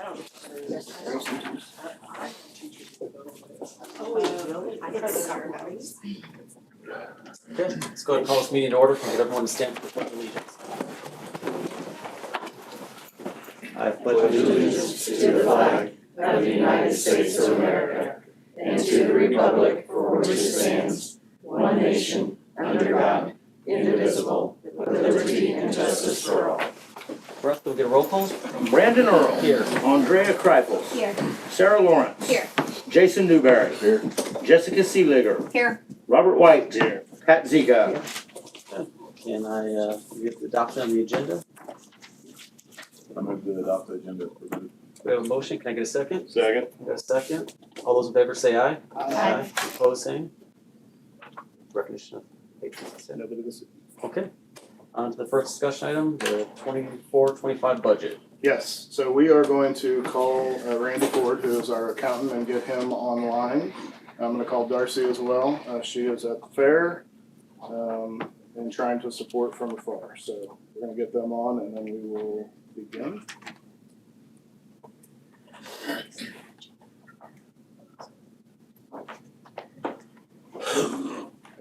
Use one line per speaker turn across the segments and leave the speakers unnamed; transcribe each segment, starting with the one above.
Okay, let's go ahead and call this meeting to order. Can I get everyone to stand for the pledge of allegiance? I pledge
allegiance to the flag of the United States of America and to the republic for which it stands, one nation, under God, indivisible, with liberty and justice for all.
Breath, we'll get a roll call.
Brandon Earl.
Here.
Andrea Kreifels.
Here.
Sarah Lawrence.
Here.
Jason Newberry. Here. Jessica Seeliger.
Here.
Robert White. Here. Pat Ziga.
Can I get the adoption of the agenda?
I'm going to adopt the agenda.
We have a motion. Can I get a second?
Second.
Got a second? All those in favor say aye.
Aye.
Opposed, same. Recognition of patrons. Okay. On to the first discussion item, the 24-25 budget.
Yes, so we are going to call Randy Ford, who is our accountant, and get him online. I'm gonna call Darcy as well. She is at the fair, and trying to support from afar. So we're gonna get them on and then we will begin.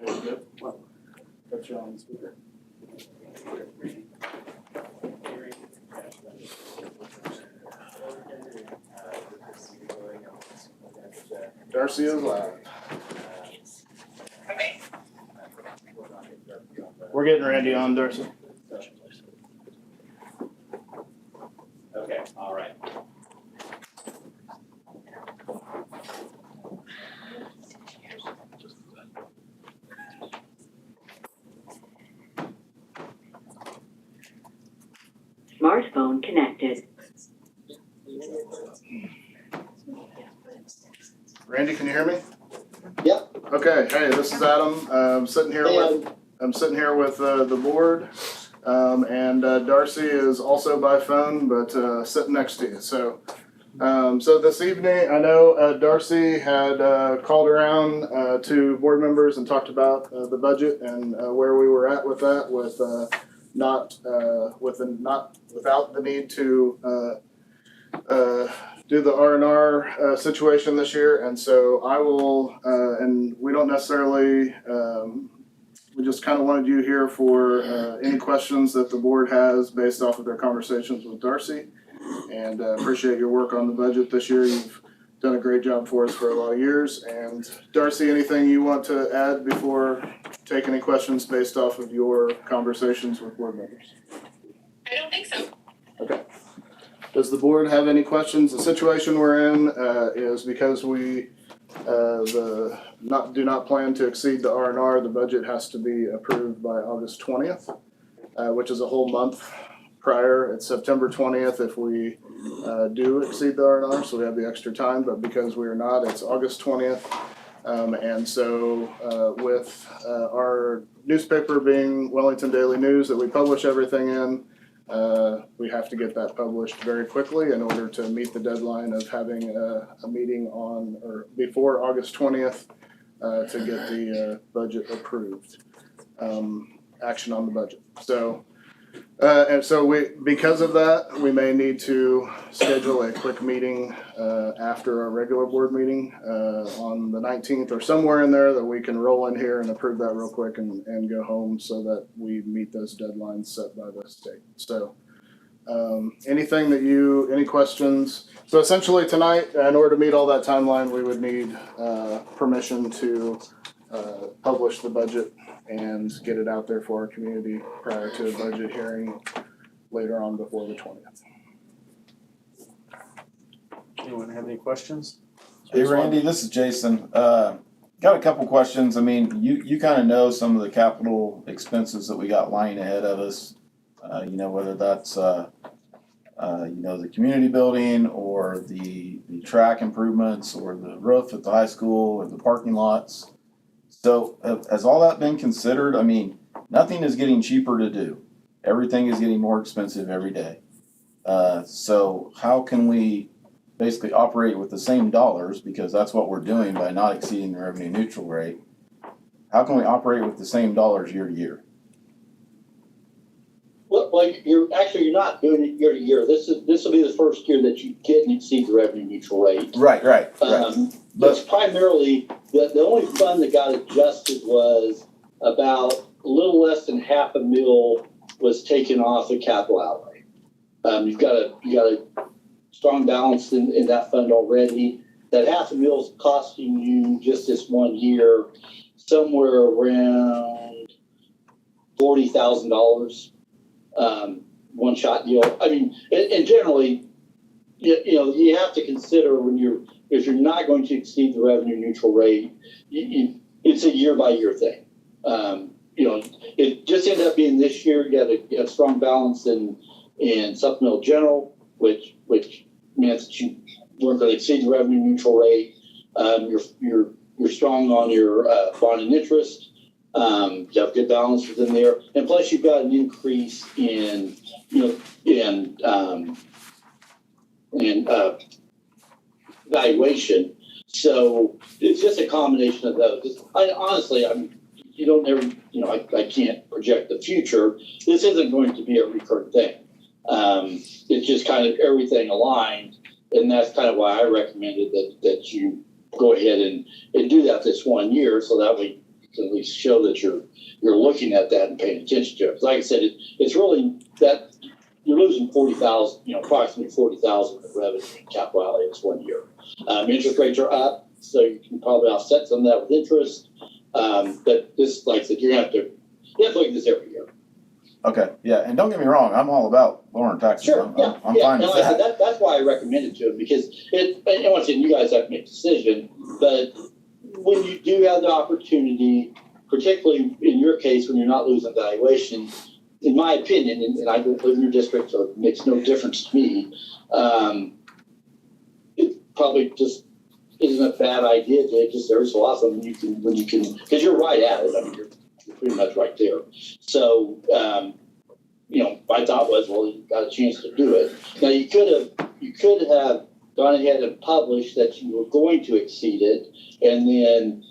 Okay, good. Well, got you on speaker. Darcy is live. We're getting Randy on, Darcy.
Okay, all right.
Smartphone connected.
Randy, can you hear me?
Yep.
Okay, hey, this is Adam. I'm sitting here with the board. And Darcy is also by phone, but sitting next to you. So this evening, I know Darcy had called around to board members and talked about the budget and where we were at with that, without the need to do the R&R situation this year. And so I will, and we don't necessarily. We just kind of wanted you here for any questions that the board has based off of their conversations with Darcy. And appreciate your work on the budget this year. You've done a great job for us for a lot of years. And Darcy, anything you want to add before taking any questions based off of your conversations with board members?
I don't think so.
Okay. Does the board have any questions? The situation we're in is because we do not plan to exceed the R&R. The budget has to be approved by August 20th, which is a whole month prior. It's September 20th if we do exceed the R&R, so we have the extra time. But because we are not, it's August 20th. And so with our newspaper being Wellington Daily News that we publish everything in, we have to get that published very quickly in order to meet the deadline of having a meeting on or before August 20th to get the budget approved, action on the budget. So, and so because of that, we may need to schedule a quick meeting after our regular board meeting on the 19th or somewhere in there that we can roll in here and approve that real quick and go home so that we meet those deadlines set by the state. So any questions? So essentially tonight, in order to meet all that timeline, we would need permission to publish the budget and get it out there for our community prior to a budget hearing later on before the 20th.
Anyone have any questions?
Hey Randy, this is Jason. Got a couple questions. I mean, you kind of know some of the capital expenses that we got lying ahead of us. Whether that's the community building or the track improvements or the roof at the high school or the parking lots. So has all that been considered? I mean, nothing is getting cheaper to do. Everything is getting more expensive every day. So how can we basically operate with the same dollars, because that's what we're doing by not exceeding the revenue neutral rate? How can we operate with the same dollars year to year?
Well, well, you're not doing it year to year. This will be the first year that you didn't exceed the revenue neutral rate.
Right.
That's primarily, the only fund that got adjusted was about a little less than $500,000 was taken off the capital outlay. You've got a strong balance in that fund already. That $500,000 is costing you just this 1 year somewhere around $40,000. One shot deal. I mean, and generally, you have to consider if you're not going to exceed the revenue neutral rate, it's a year by year thing. It just ended up being this year. You had a strong balance in supplemental general, which meant that you weren't going to exceed the revenue neutral rate. You're strong on your bond and interest. You have good balance within there, and plus you've got an increase in valuation. So it's just a combination of those. Honestly, you don't ever, I can't project the future. This isn't going to be a recurring thing. It's just kind of everything aligned, and that's kind of why I recommended that you go ahead and do that this 1 year, so that way you can at least show that you're looking at that and paying attention to it. Like I said, it's really that you're losing approximately 40,000 in revenue and capital outlay this 1 year. Interest rates are up, so you can probably offset some of that with interest. But this, like I said, you have to look at this every year.
Okay, yeah, and don't get me wrong, I'm all about lowering taxes.
Sure,
I'm
yeah.
fine with
Like I
that.
said, that's why I recommend it to him, because and once again, you guys have to make a decision, but when you do have the opportunity, particularly in your case, when you're not losing valuation, in my opinion, and I don't live in your district, so it makes no difference to me, it probably just isn't a bad idea to just every so often when you can, because you're right at it. I mean, you're pretty much right there. So, my thought was, well, you got a chance to do it. Now you could have gone ahead and published that you were going to exceed it, and then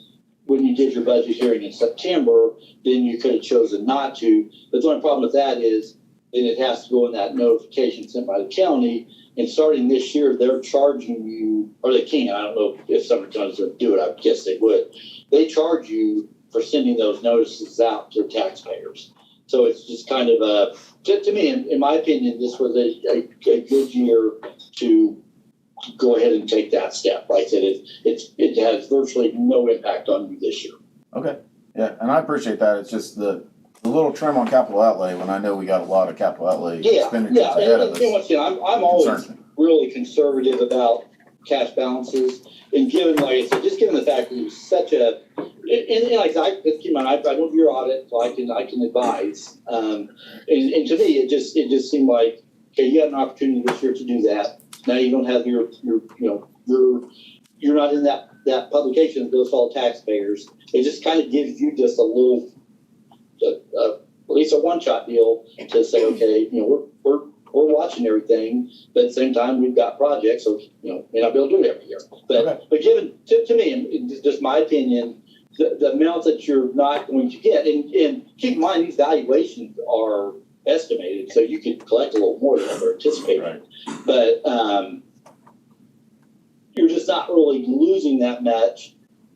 when you did your budget hearing in September, then you could have chosen not to. But the only problem with that is then it has to go in that notification sent by the county. And starting this year, they're charging you, or they can. I don't know if some counties would do it. I guess they would. They charge you for sending those notices out to taxpayers. So it's just kind of to me, in my opinion, this was a good year to go ahead and take that step. Like I said, it has virtually no impact on you this year.
Okay, yeah, and I appreciate that. It's just the little trim on capital outlay when I know we got a lot of capital outlay expenditures ahead of us.
And once again, I'm always really conservative about cash balances, and given, like I said, just given the fact that it was such a, and like I keep in mind, I don't do your audit, so I can advise. And to me, it just seemed like, okay, you had an opportunity this year to do that. Now you don't have you're not in that publication that goes to all taxpayers. It just kind of gives you just a little, at least a one-shot deal to say, okay, we're watching everything, but at the same time we've got projects, so may not be able to do it every year. But given to me, and just my opinion, the amount that you're not going to get, and keep in mind these valuations are estimated, so you could collect a little more than we're anticipating.
Right.
But you're just not really losing that much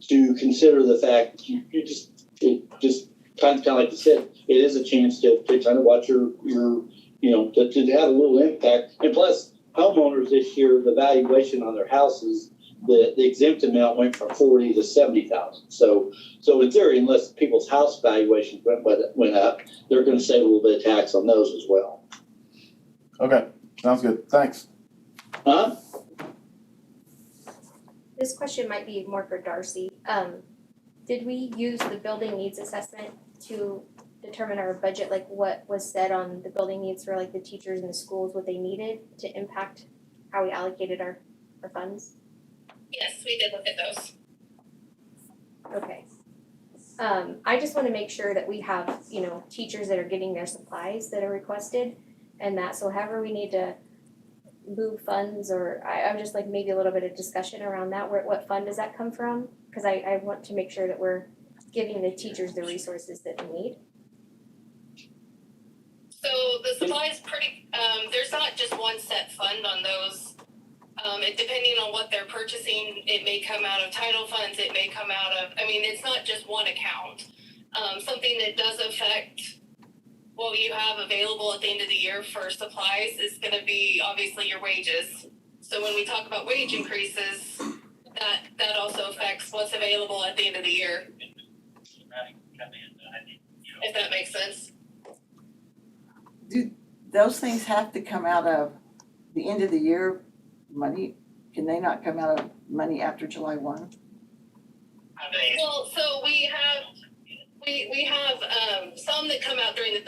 to consider the fact that you just kind of like you said, it is a chance to kind of watch your to have a little impact. And plus, homeowners this year, the valuation on their houses, the exempt amount went from 40 to 70,000. So in theory, unless people's house valuations went up, they're going to save a little bit of tax on those as well.
Okay, sounds good. Thanks.
This question might be more for Darcy. Did we use the building needs assessment to determine our budget, like what was said on the building needs for like the teachers and the schools, what they needed to impact how we allocated our funds?
Yes, we did look at those.
Okay. I just want to make sure that we have, teachers that are getting their supplies that are requested and that, so however we need to move funds, or I'm just like maybe a little bit of discussion around that. What fund does that come from? Because I want to make sure that we're giving the teachers the resources that they need.
So the supply is pretty, there's not just one set fund on those. Depending on what they're purchasing, it may come out of title funds, it may come out of, it's not just one account. Something that does affect what you have available at the end of the year for supplies is gonna be obviously your wages. So when we talk about wage increases, that also affects what's available at the end of the year. If that makes sense.
Do those things have to come out of the end of the year money? Can they not come out of money after July 1?
Well, so we have some that come out during the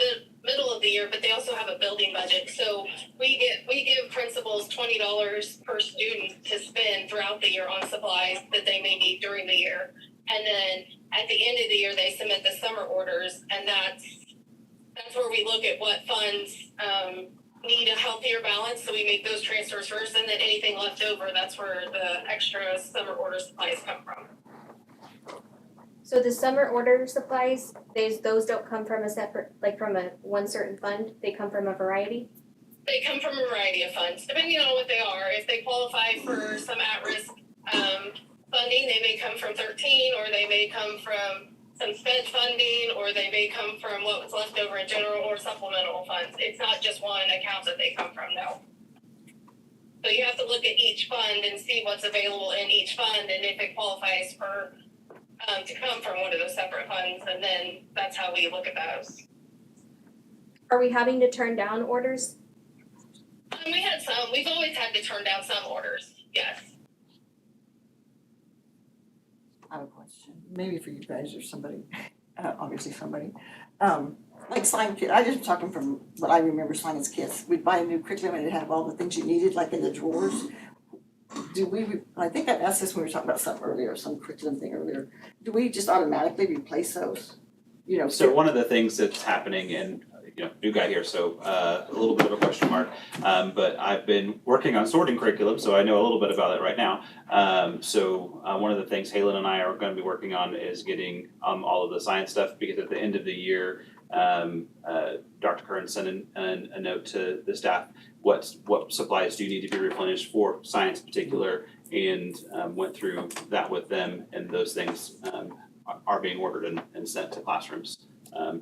middle of the year, but they also have a building budget. So we give principals $20 per student to spend throughout the year on supplies that they may need during the year. And then at the end of the year, they submit the summer orders, and that's where we look at what funds need a healthier balance. So we make those transfers first, and then anything left over, that's where the extra summer order supplies come from.
So the summer order supplies, those don't come from a separate, like from a one certain fund, they come from a variety?
They come from a variety of funds, depending on what they are. If they qualify for some at-risk funding, they may come from 13, or they may come from some sped funding, or they may come from what was left over in general or supplemental funds. It's not just one account that they come from, no. So you have to look at each fund and see what's available in each fund, and if it qualifies for to come from one of those separate funds, and then that's how we look at those.
Are we having to turn down orders?
We had some. We've always had to turn down some orders. Yes.
I have a question, maybe for you guys or somebody, obviously somebody. Like science kit, I just talking from what I remember science kits. We'd buy a new curriculum and it'd have all the things you needed, like in the drawers. I think I asked this when we were talking about something earlier, some curriculum thing earlier. Do we just automatically replace those?
So one of the things that's happening, and new guy here, so a little bit of a question mark, but I've been working on sorting curriculum, so I know a little bit about it right now. One of the things Halen and I are going to be working on is getting all of the science stuff, because at the end of the year, Dr. Curran sent a note to the staff. What supplies do you need to be replenished for science in particular, and went through that with them, and those things are being ordered and sent to classrooms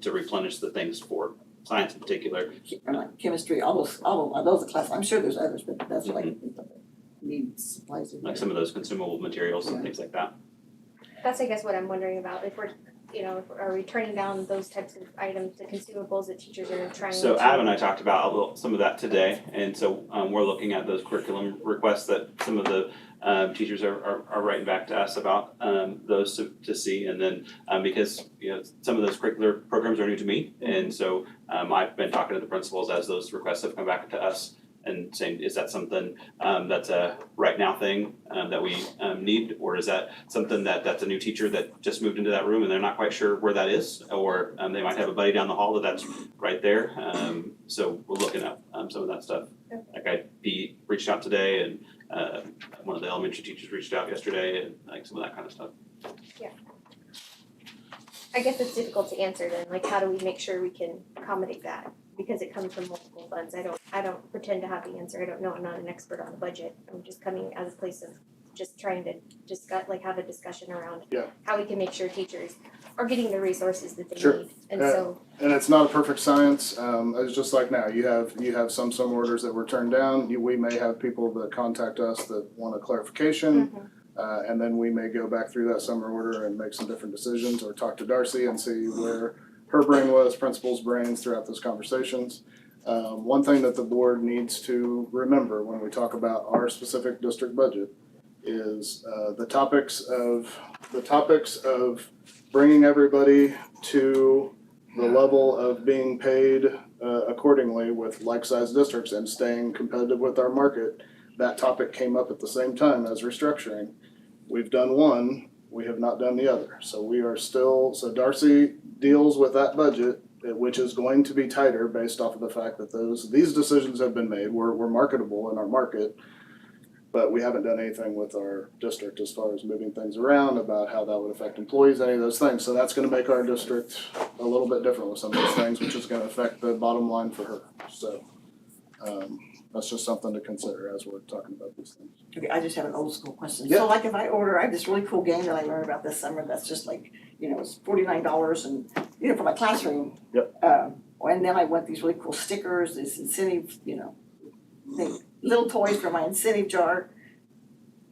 to replenish the things for science in particular.
Like chemistry, all of those are class. I'm sure there's others, but that's like need supplies.
Like some of those consumable materials and things like that.
That's, I guess, what I'm wondering about, if we're, are we turning down those types of items, the consumables that teachers are trying to.
So Adam and I talked about some of that today, and so we're looking at those curriculum requests that some of the teachers are writing back to us about, those to see, and then because some of those curricular programs are new to me, and so I've been talking to the principals as those requests have come back to us and saying, is that something that's a right now thing that we need, or is that something that's a new teacher that just moved into that room and they're not quite sure where that is, or they might have a buddy down the hall that's right there. So we're looking at some of that stuff. Like reached out today, and one of the elementary teachers reached out yesterday, and like some of that kind of stuff.
Yeah. I guess it's difficult to answer then, like how do we make sure we can accommodate that? Because it comes from multiple funds. I don't pretend to have the answer. I don't know. I'm not an expert on the budget. I'm just coming as a place of just trying to discuss, have a discussion around how we can make sure teachers are getting the resources that they need. And
and it's not a perfect science. It's just like now, you have some orders that were turned down. We may have people that contact us that want a clarification. And then we may go back through that summer order and make some different decisions, or talk to Darcy and see where her brain was, principals' brains throughout those conversations. One thing that the board needs to remember when we talk about our specific district budget is the topics of bringing everybody to the level of being paid accordingly with like-sized districts and staying competitive with our market. That topic came up at the same time as restructuring. We've done one, we have not done the other. So Darcy deals with that budget, which is going to be tighter based off of the fact that these decisions have been made. We're marketable in our market. But we haven't done anything with our district as far as moving things around about how that would affect employees, any of those things. So that's gonna make our district a little bit different with some of those things, which is gonna affect the bottom line for her. So, that's just something to consider as we're talking about these things.
Okay, I just have an old school question.
Yeah.
So like if I have this really cool game that I learned about this summer, that's just like, it's $49 and, for my classroom.
Yep.
And then I want these really cool stickers, this incentive, little toys for my incentive jar.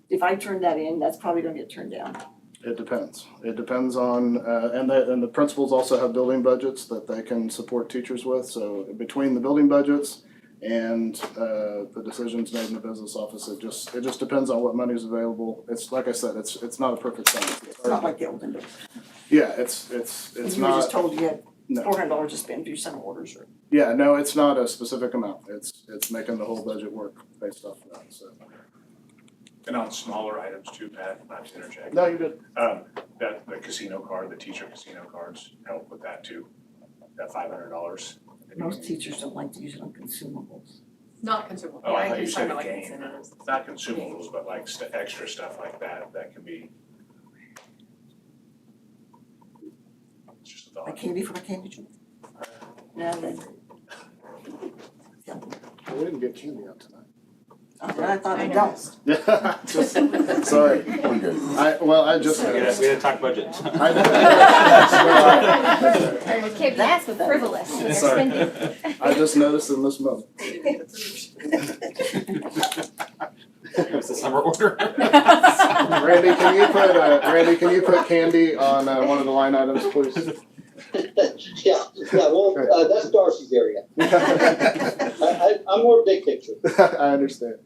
If I turn that in, that's probably gonna get turned down.
It depends. It depends on, and the principals also have building budgets that they can support teachers with. So between the building budgets and the decisions made in the business office, it just depends on what money is available. It's like I said, it's not a perfect science.
It's not like the olden days.
Yeah, it's
You were just
not,
told you had
no.
$400 to spend for your summer orders or.
Yeah, no, it's not a specific amount. It's making the whole budget work based off of that, so.
And on smaller items too, Pat, not to interject.
No, you did.
That the casino card, the teacher casino cards help with that too. That $500.
Most teachers don't like to use it on consumables.
Not consumable.
Oh, I thought you
just
said
talking
a
about
game.
incentives.
Not consumables, but like extra stuff like that, that can be. It's just a
Like
thought.
candy for my candy jar. No, then.
We didn't get candy out tonight.
I thought I don't.
Yeah, sorry.
We're good.
I just.
We gotta talk budget.
I
Or it can't
That's
be
what that
frivolous in their
Sorry.
spending.
I just noticed in this moment.
What's the summer order?
Randy, can you put candy on one of the line items, please?
Well, that's Darcy's area. I'm more big picture.
I understand.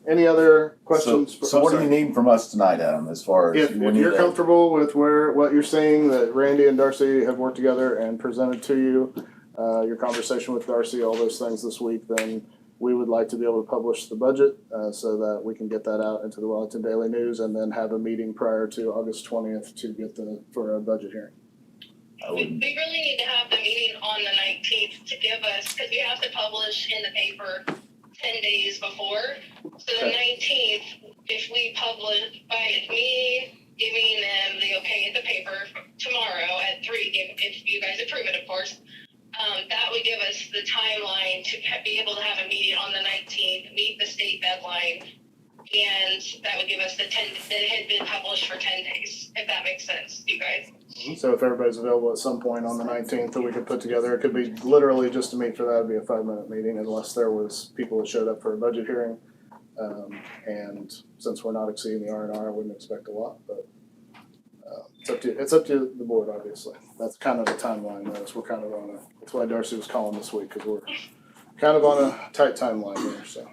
Any other questions?
So what do you need from us tonight, Adam, as far as?
If you're comfortable with what you're seeing, that Randy and Darcy have worked together and presented to you, your conversation with Darcy, all those things this week, then we would like to be able to publish the budget so that we can get that out into the Wellington Daily News and then have a meeting prior to August 20th to get for a budget hearing.
We really need to have the meeting on the 19th to give us, because we have to publish in the paper 10 days before. So the 19th, if we publish by me giving them the okay at the paper tomorrow at 3, if you guys approve it, of course, that would give us the timeline to be able to have a meeting on the 19th, meet the state deadline, and that would give us that it had been published for 10 days, if that makes sense, you guys.
So if everybody's available at some point on the 19th that we could put together, it could be literally just to meet for that, it'd be a 5-minute meeting unless there was people that showed up for a budget hearing. And since we're not exceeding the R&R, I wouldn't expect a lot, but it's up to the board, obviously. That's kind of the timeline, we're kind of on that's why Darcy was calling this week, because we're kind of on a tight timeline here, so.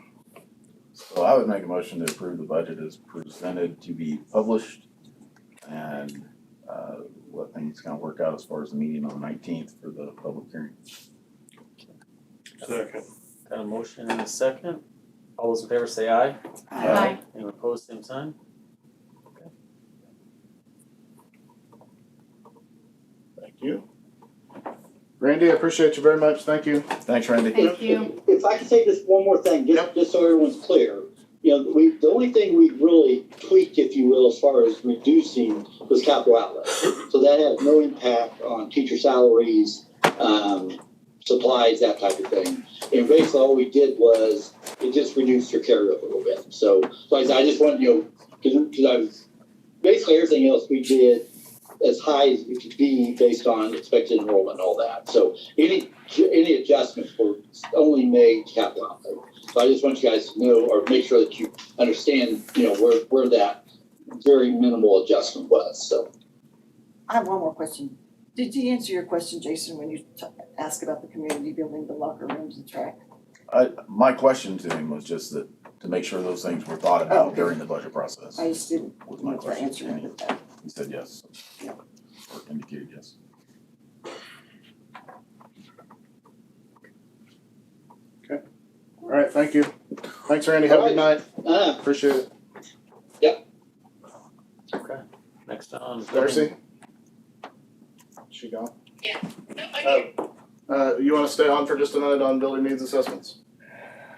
So I would make a motion to approve the budget as presented to be published and let things kind of work out as far as the meeting on the 19th for the public hearing.
Second.
Got a motion and a second. All those in favor say aye.
Aye.
Anyone opposed, same sign?
Thank you. Randy, I appreciate you very much, thank you.
Thanks, Randy.
Thank you.
If I could say just one more thing, just so everyone's clear. The only thing we really tweaked, if you will, as far as reducing was capital outlay. So that has no impact on teacher salaries, supplies, that type of thing. And basically all we did was, it just reduced your carryover a little bit. So I just want, because I was, basically everything else we did as high as it could be based on expected enrollment and all that. So any adjustments were only made capital outlay. So I just want you guys to know, or make sure that you understand, where that very minimal adjustment was, so.
I have one more question. Did you answer your question, Jason, when you asked about the community building, the locker rooms and track?
My question to him was just that, to make sure those things were thought about during the budget process.
I just didn't
Was my
know if I
question.
answered it with that.
He said yes.
Yeah.
Or indicated yes.
All right, thank you. Thanks, Randy, have a good night, appreciate it.
Okay. Next on.
Darcy? She gone?
No, I do.
You wanna stay on for just a minute on building needs assessments?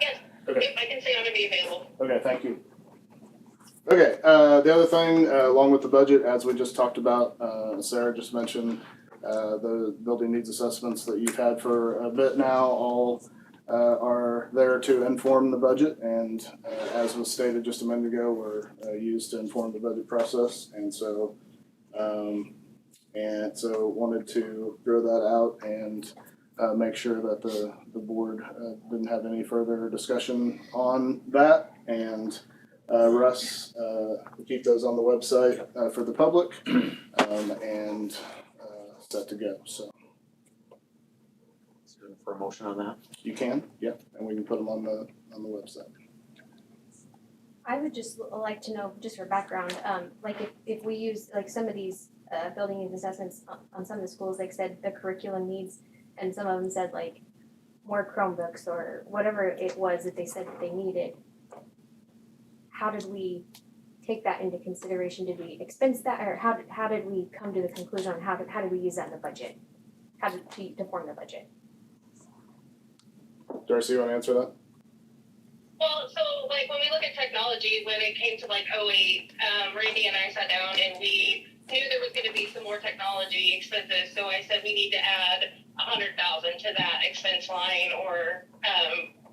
Yes.
Okay. Okay.
Yep, I can say I'm gonna be available.
Okay, thank you. Okay, the other thing, along with the budget, as we just talked about, Sarah just mentioned, the building needs assessments that you've had for a bit now, all are there to inform the budget, and as was stated just a minute ago, were used to inform the budget process, and so wanted to throw that out and make sure that the board didn't have any further discussion on that, and Russ, keep those on the website for the public, and set to go, so.
For a motion on that?
You can, yep, and we can put them on the website.
I would just like to know, just for background, like if we use, like some of these building needs assessments on some of the schools, like said the curriculum needs, and some of them said like more Chromebooks or whatever it was that they said that they needed. How did we take that into consideration? Did we expense that, or how did we come to the conclusion on how did we use that in the budget? How did we to form the budget?
Darcy, you wanna answer that?
Well, so like when we look at technology, when it came to like 08, Randy and I sat down and we knew there was gonna be some more technology expenses, so I said we need to add 100,000 to that expense line, or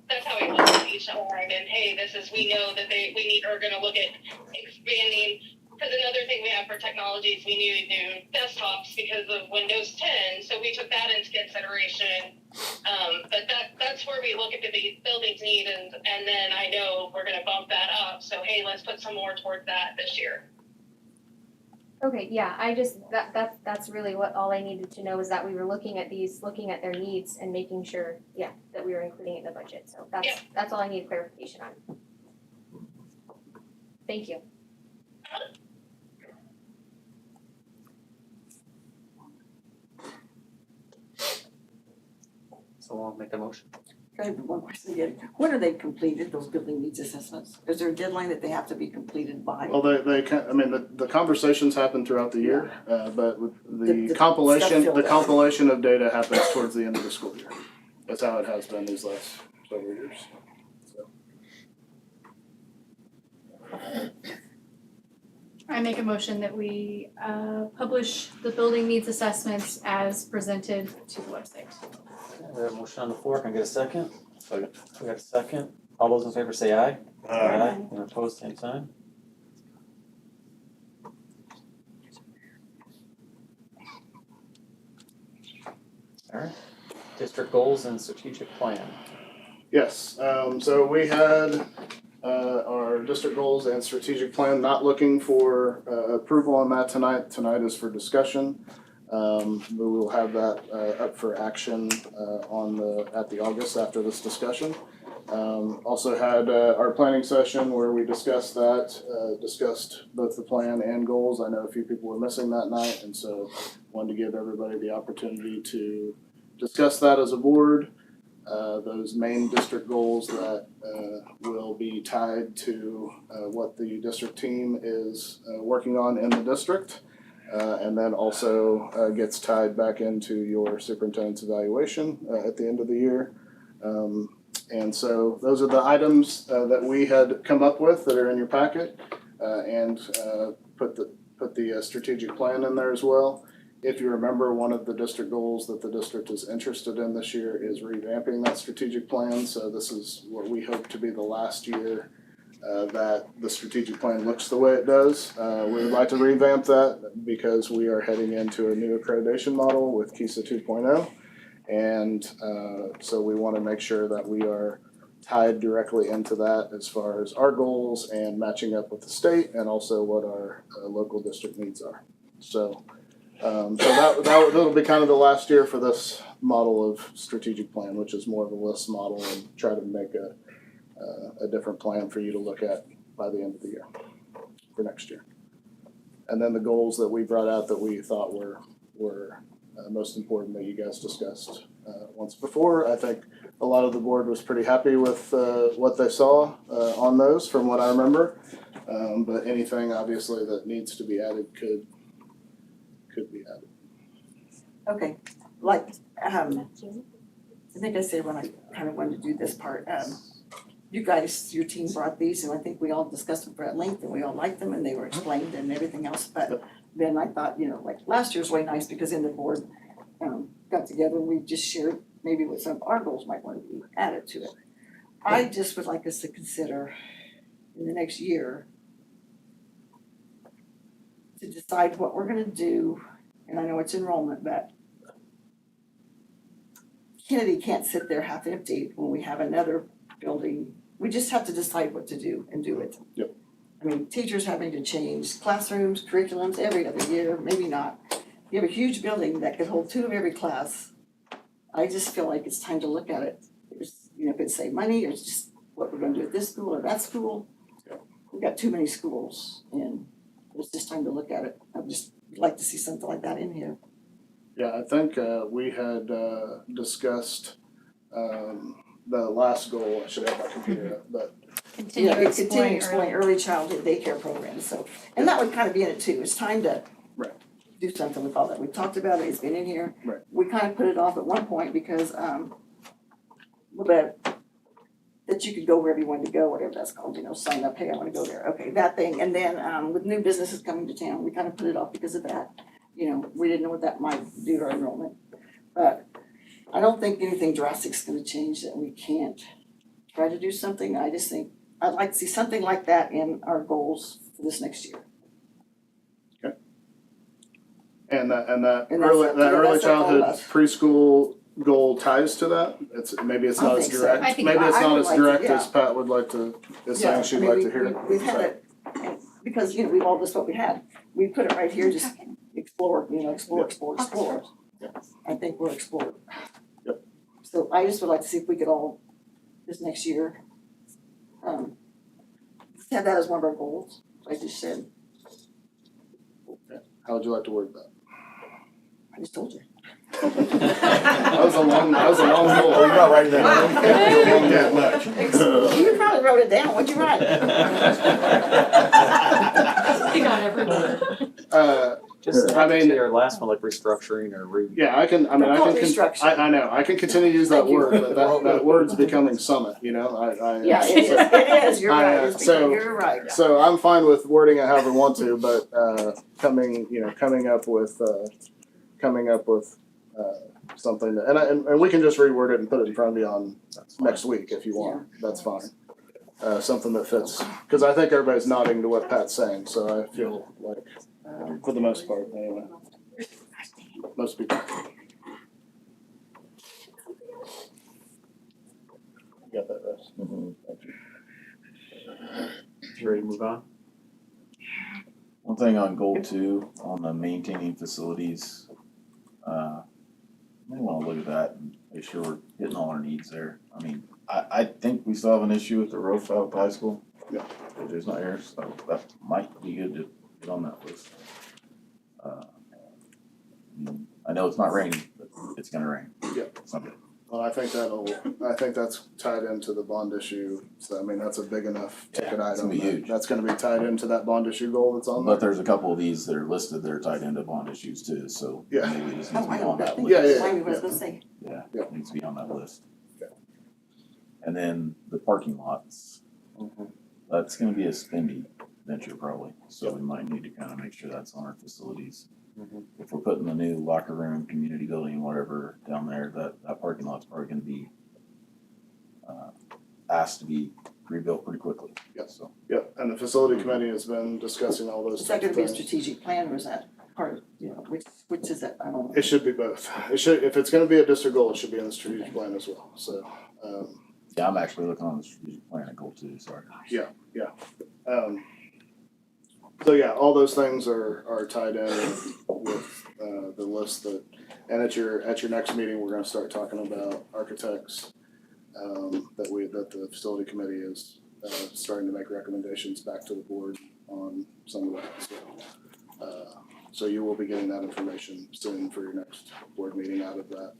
that's how we looked at each line, and hey, we know that are gonna look at expanding, because another thing we have for technology is we need new desktops because of Windows 10, so we took that into consideration. But that's where we look at the buildings need, and then I know we're gonna bump that up, so hey, let's put some more towards that this year.
Okay, yeah, I just, that's really what all I needed to know is that we were looking at their needs and making sure, yeah, that we were including it in the budget, so that's all I need clarification on. Thank you.
So I'll make a motion.
I have one question again. When are they completed, those building needs assessments? Is there a deadline that they have to be completed by?
Well, they can, I mean, the conversations happen throughout the year, but with
The
the
stuff filled out.
compilation of data happens towards the end of the school year. That's how it has been these last several years, so.
I make a motion that we publish the building needs assessments as presented to the website.
We have a motion on the floor, can I get a second? Second. We got a second, all those in favor say aye. Aye. And opposed, same sign. Alright, district goals and strategic plan.
Yes, so we had our district goals and strategic plan, not looking for approval on that tonight. Tonight is for discussion. We will have that up for action at the August after this discussion. Also had our planning session where we discussed both the plan and goals. I know a few people were missing that night, and so wanted to give everybody the opportunity to discuss that as a board. Those main district goals that will be tied to what the district team is working on in the district. And then also gets tied back into your superintendent's evaluation at the end of the year. And so those are the items that we had come up with that are in your packet, and put the strategic plan in there as well. If you remember, one of the district goals that the district is interested in this year is revamping that strategic plan. So this is what we hope to be the last year that the strategic plan looks the way it does. We would like to revamp that because we are heading into a new accreditation model with KISA 2.0. And so we want to make sure that we are tied directly into that as far as our goals and matching up with the state, and also what our local district needs are. So that'll be kind of the last year for this model of strategic plan, which is more of a list model, and try to make a different plan for you to look at by the end of the year for next year. And then the goals that we brought out that we thought were most important that you guys discussed once before. I think a lot of the board was pretty happy with what they saw on those from what I remember. But anything obviously that needs to be added could be added.
Okay, like, I think I said when I kind of wanted to do this part, you guys, your team brought these, and I think we all discussed them at length, and we all liked them, and they were explained and everything else, but then I thought, like, last year's way nice, because then the board, got together, and we just shared maybe what some of our goals might want to be added to it. I just would like us to consider in the next year to decide what we're gonna do, and I know it's enrollment, but Kennedy can't sit there half empty when we have another building. We just have to decide what to do and do it.
Yep.
I mean, teachers having to change classrooms, curriculums every other year, maybe not. You have a huge building that could hold 2 of every class. I just feel like it's time to look at it. There's, if it's save money, or it's just what we're gonna do at this school or that school. We've got too many schools, and it's just time to look at it. I'd just like to see something like that in here.
Yeah, I think we had discussed the last goal. I should have my computer up, but
Continue exploring
early childhood daycare programs, so, and that would kind of be in it too. It's time to
Right.
do something with all that. We've talked about it, it's been in here.
Right.
We kind of put it off at one point because, that you could go wherever you wanted to go, whatever that's called, sign up, hey, I wanna go there, okay, that thing. And then, with new businesses coming to town, we kind of put it off because of that. We didn't know what that might do to our enrollment. But I don't think anything drastic is gonna change that we can't try to do something. I just think, I'd like to see something like that in our goals for this next year.
and that
And that's
early
up to-
that early
that's up to all of
childhood
us.
preschool goal ties to that. Maybe it's
I
not as
think so.
direct.
I think
Maybe it's
I
not
would
as
like to,
direct
yeah.
as Pat would like to. Is
Yeah,
saying she'd
I mean,
like to hear.
we've had it, because, we've all just what we had. We put it right here, just explore, explore. I think we'll explore.
Yep.
So I just would like to see if we could all, this next year, have that as one of our goals, like I just said.
How would you like to word that?
I just told you.
That was a long goal.
You're not writing that
Wow.
down. That much.
You probably wrote it down, what'd you write?
He got every word.
Just
I
add
mean-
to your last one, like restructuring or
Yeah, I can
Don't call it restructuring.
I know, I can continue to use that
Thank you.
word, but that word's becoming summit, I.
Yeah, it is, you're right, it's
so-
you're right.
So I'm fine with wording it however we want to, but, coming up with something that, and we can just reword it and put it in front of you on next week if you want, that's fine. Something that fits, cause I think everybody's nodding to what Pat's saying, so I feel like, for the most part, anyway. Most people. You got that, Russ?
You ready to move on?
One thing on goal 2, on the maintaining facilities, may wanna look at that and make sure we're hitting all our needs there. I mean, I think we still have an issue with the roof out at the high school.
Yeah.
There's not here, so that might be good to get on that list. I know it's not raining, but it's gonna rain.
Yeah.
Someday.
Well, I think that's tied into the bond issue, so I mean, that's a big enough ticket
Yeah, it's
item.
gonna be huge.
That's gonna be tied into that bond issue goal that's on there.
But there's a couple of these that are listed that are tied into bond issues too, so
Yeah.
maybe it just
Oh,
needs to
I
be
know,
on that
that
list.
Yeah,
thing, I was gonna say.
Yeah,
Yeah.
it needs to be on that list.
Okay.
And then the parking lots, that's gonna be a spendy venture probably, so we might need to kind of make sure that's on our facilities. If we're putting the new locker room, community building, whatever down there, that parking lot's probably gonna be asked to be rebuilt pretty quickly.
Yep.
So,
Yeah, and the facility committee has been discussing all those
Is that
types
gonna
of
be a
things.
strategic plan, or is that part of, which is that, I don't know.
It should be both. It should, if it's gonna be a district goal, it should be in the strategic plan as well, so,
yeah, I'm actually looking on the strategic plan at goal 2, sorry.
So yeah, all those things are tied in with the list that, and at your next meeting, we're gonna start talking about architects. That the facility committee is starting to make recommendations back to the board on some of that as well. So you will be getting that information soon for your next board meeting out of that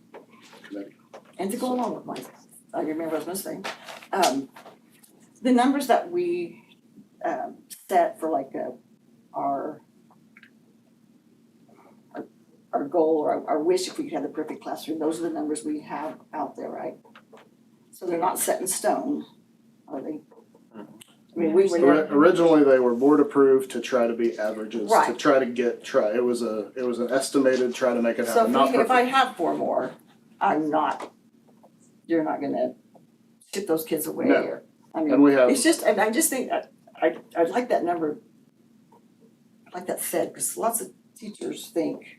committee.
And to go along with mine, I remember what I was gonna say, the numbers that we, set for like, our goal or our wish if we could have the perfect classroom, those are the numbers we have out there, right? So they're not set in stone, are they? I mean, we were never.
Originally, they were board approved to try to be averages, to
Right.
try to it was an estimated, try to make it
So
happen, not
if I
perfect.
have 4 more, you're not gonna ship those kids away
No.
or, I mean.
And we have,
It's just, and I just think, I like that number, I like that said, because lots of teachers think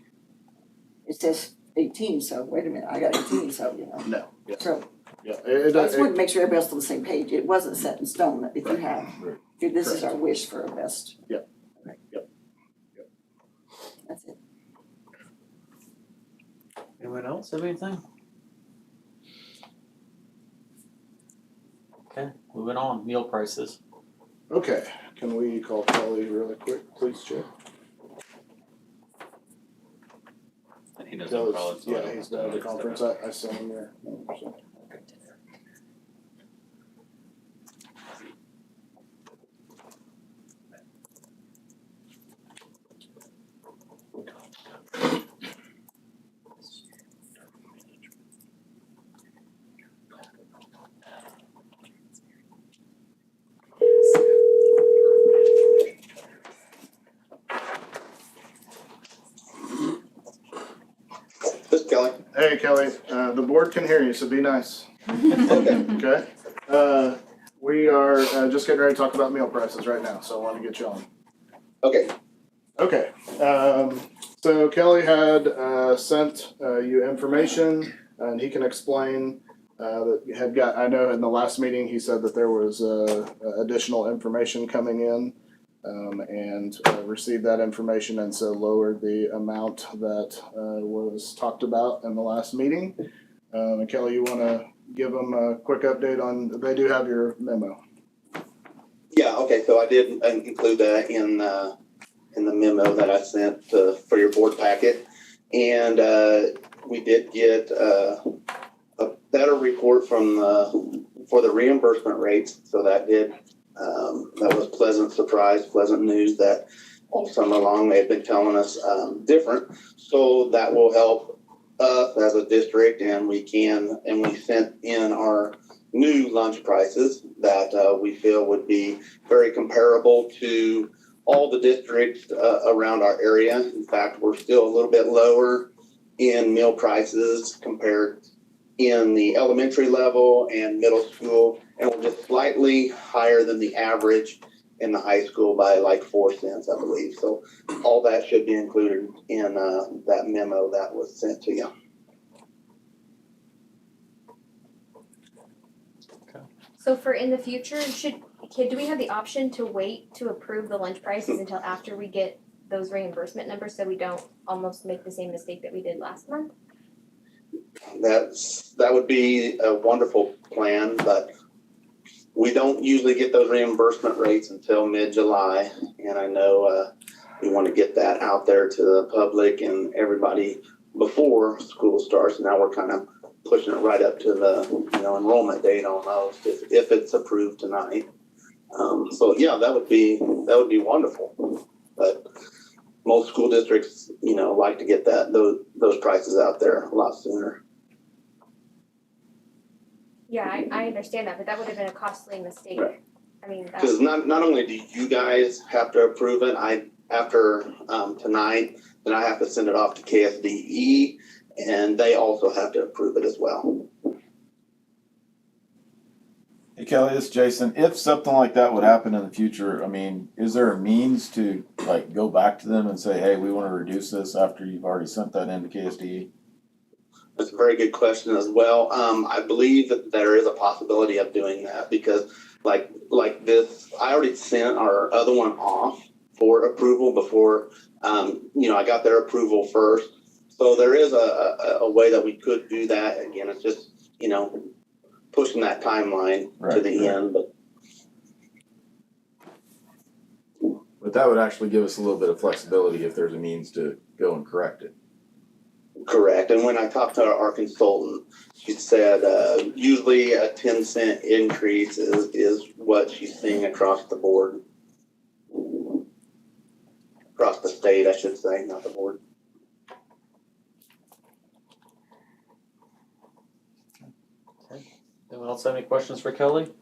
it says 18, so wait a minute, I got 18, so, you know.
no, yeah,
So
yeah,
I just want to make sure everybody else is on the same page. It wasn't set in stone that if you
Right,
have,
right,
if this is our wish for a best.
Yep.
Okay.
Yep.
That's it.
Anyone else have anything? Okay, moving on, meal prices.
Okay, can we call Kelly really quick, please, Chair?
And he knows
Kelly's-
I'm probably. so I
Yeah,
don't
he's
have to
down at the
step
conference,
out.
I saw him there, 100%.
This is Kelly.
Hey Kelly, the board can hear you, so be nice,
Okay.
okay? We are just getting ready to talk about meal prices right now, so I want to get you on.
Okay.
Okay, so Kelly had sent you information, and he can explain that you had got, I know in the last meeting, he said that there was additional information coming in, and received that information, and so lowered the amount that was talked about in the last meeting. And Kelly, you want to give them a quick update on, they do have your memo.
Yeah, okay, so I did include that in the memo that I sent for your board packet. And we did get a better report for the reimbursement rates. So that was pleasant surprise, pleasant news that all summer long they've been telling us different. So that will help us as a district, and we sent in our new lunch prices that we feel would be very comparable to all the districts around our area. In fact, we're still a little bit lower in meal prices compared in the elementary level and middle school, and we're just slightly higher than the average in the high school by like 4 cents, I believe. So all that should be included in that memo that was sent to you.
So for in the future, do we have the option to wait to approve the lunch prices until after we get those reimbursement numbers so we don't almost make the same mistake that we did last month?
That would be a wonderful plan, but we don't usually get those reimbursement rates until mid-July, and I know we want to get that out there to the public and everybody before school starts. Now we're kind of pushing it right up to the enrollment date almost if it's approved tonight. So yeah, that would be wonderful. But most school districts, like to get those prices out there a lot sooner.
Yeah, I understand that, but that would have been a costly mistake.
Right.
I mean,
Because not only do you guys have to approve it, after tonight, then I have to send it off to KSDE, and they also have to approve it as well.
Hey Kelly, this is Jason. If something like that would happen in the future, I mean, is there a means to like go back to them and say, hey, we want to reduce this after you've already sent that into KSDE?
That's a very good question as well. I believe that there is a possibility of doing that because like this, I already sent our other one off for approval before, I got their approval first. So there is a way that we could do that. Again, it's just, pushing that timeline to the end.
But that would actually give us a little bit of flexibility if there's a means to go and correct it.
Correct. And when I talked to our consultant, she said usually a 10-cent increase is what she's seeing across the board. Across the state, I should say, not the board.
Anyone else have any questions for Kelly?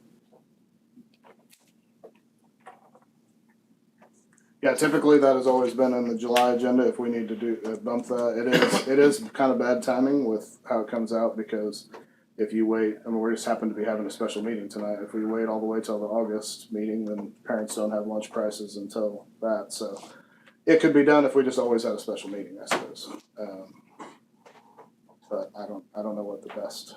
Yeah, typically that has always been in the July agenda. If we need to do bump that, it is kind of bad timing with how it comes out, because if you wait, I mean, we just happen to be having a special meeting tonight. If we wait all the way till the August meeting, then parents don't have lunch prices until that. So it could be done if we just always had a special meeting, I suppose. But I don't know what the best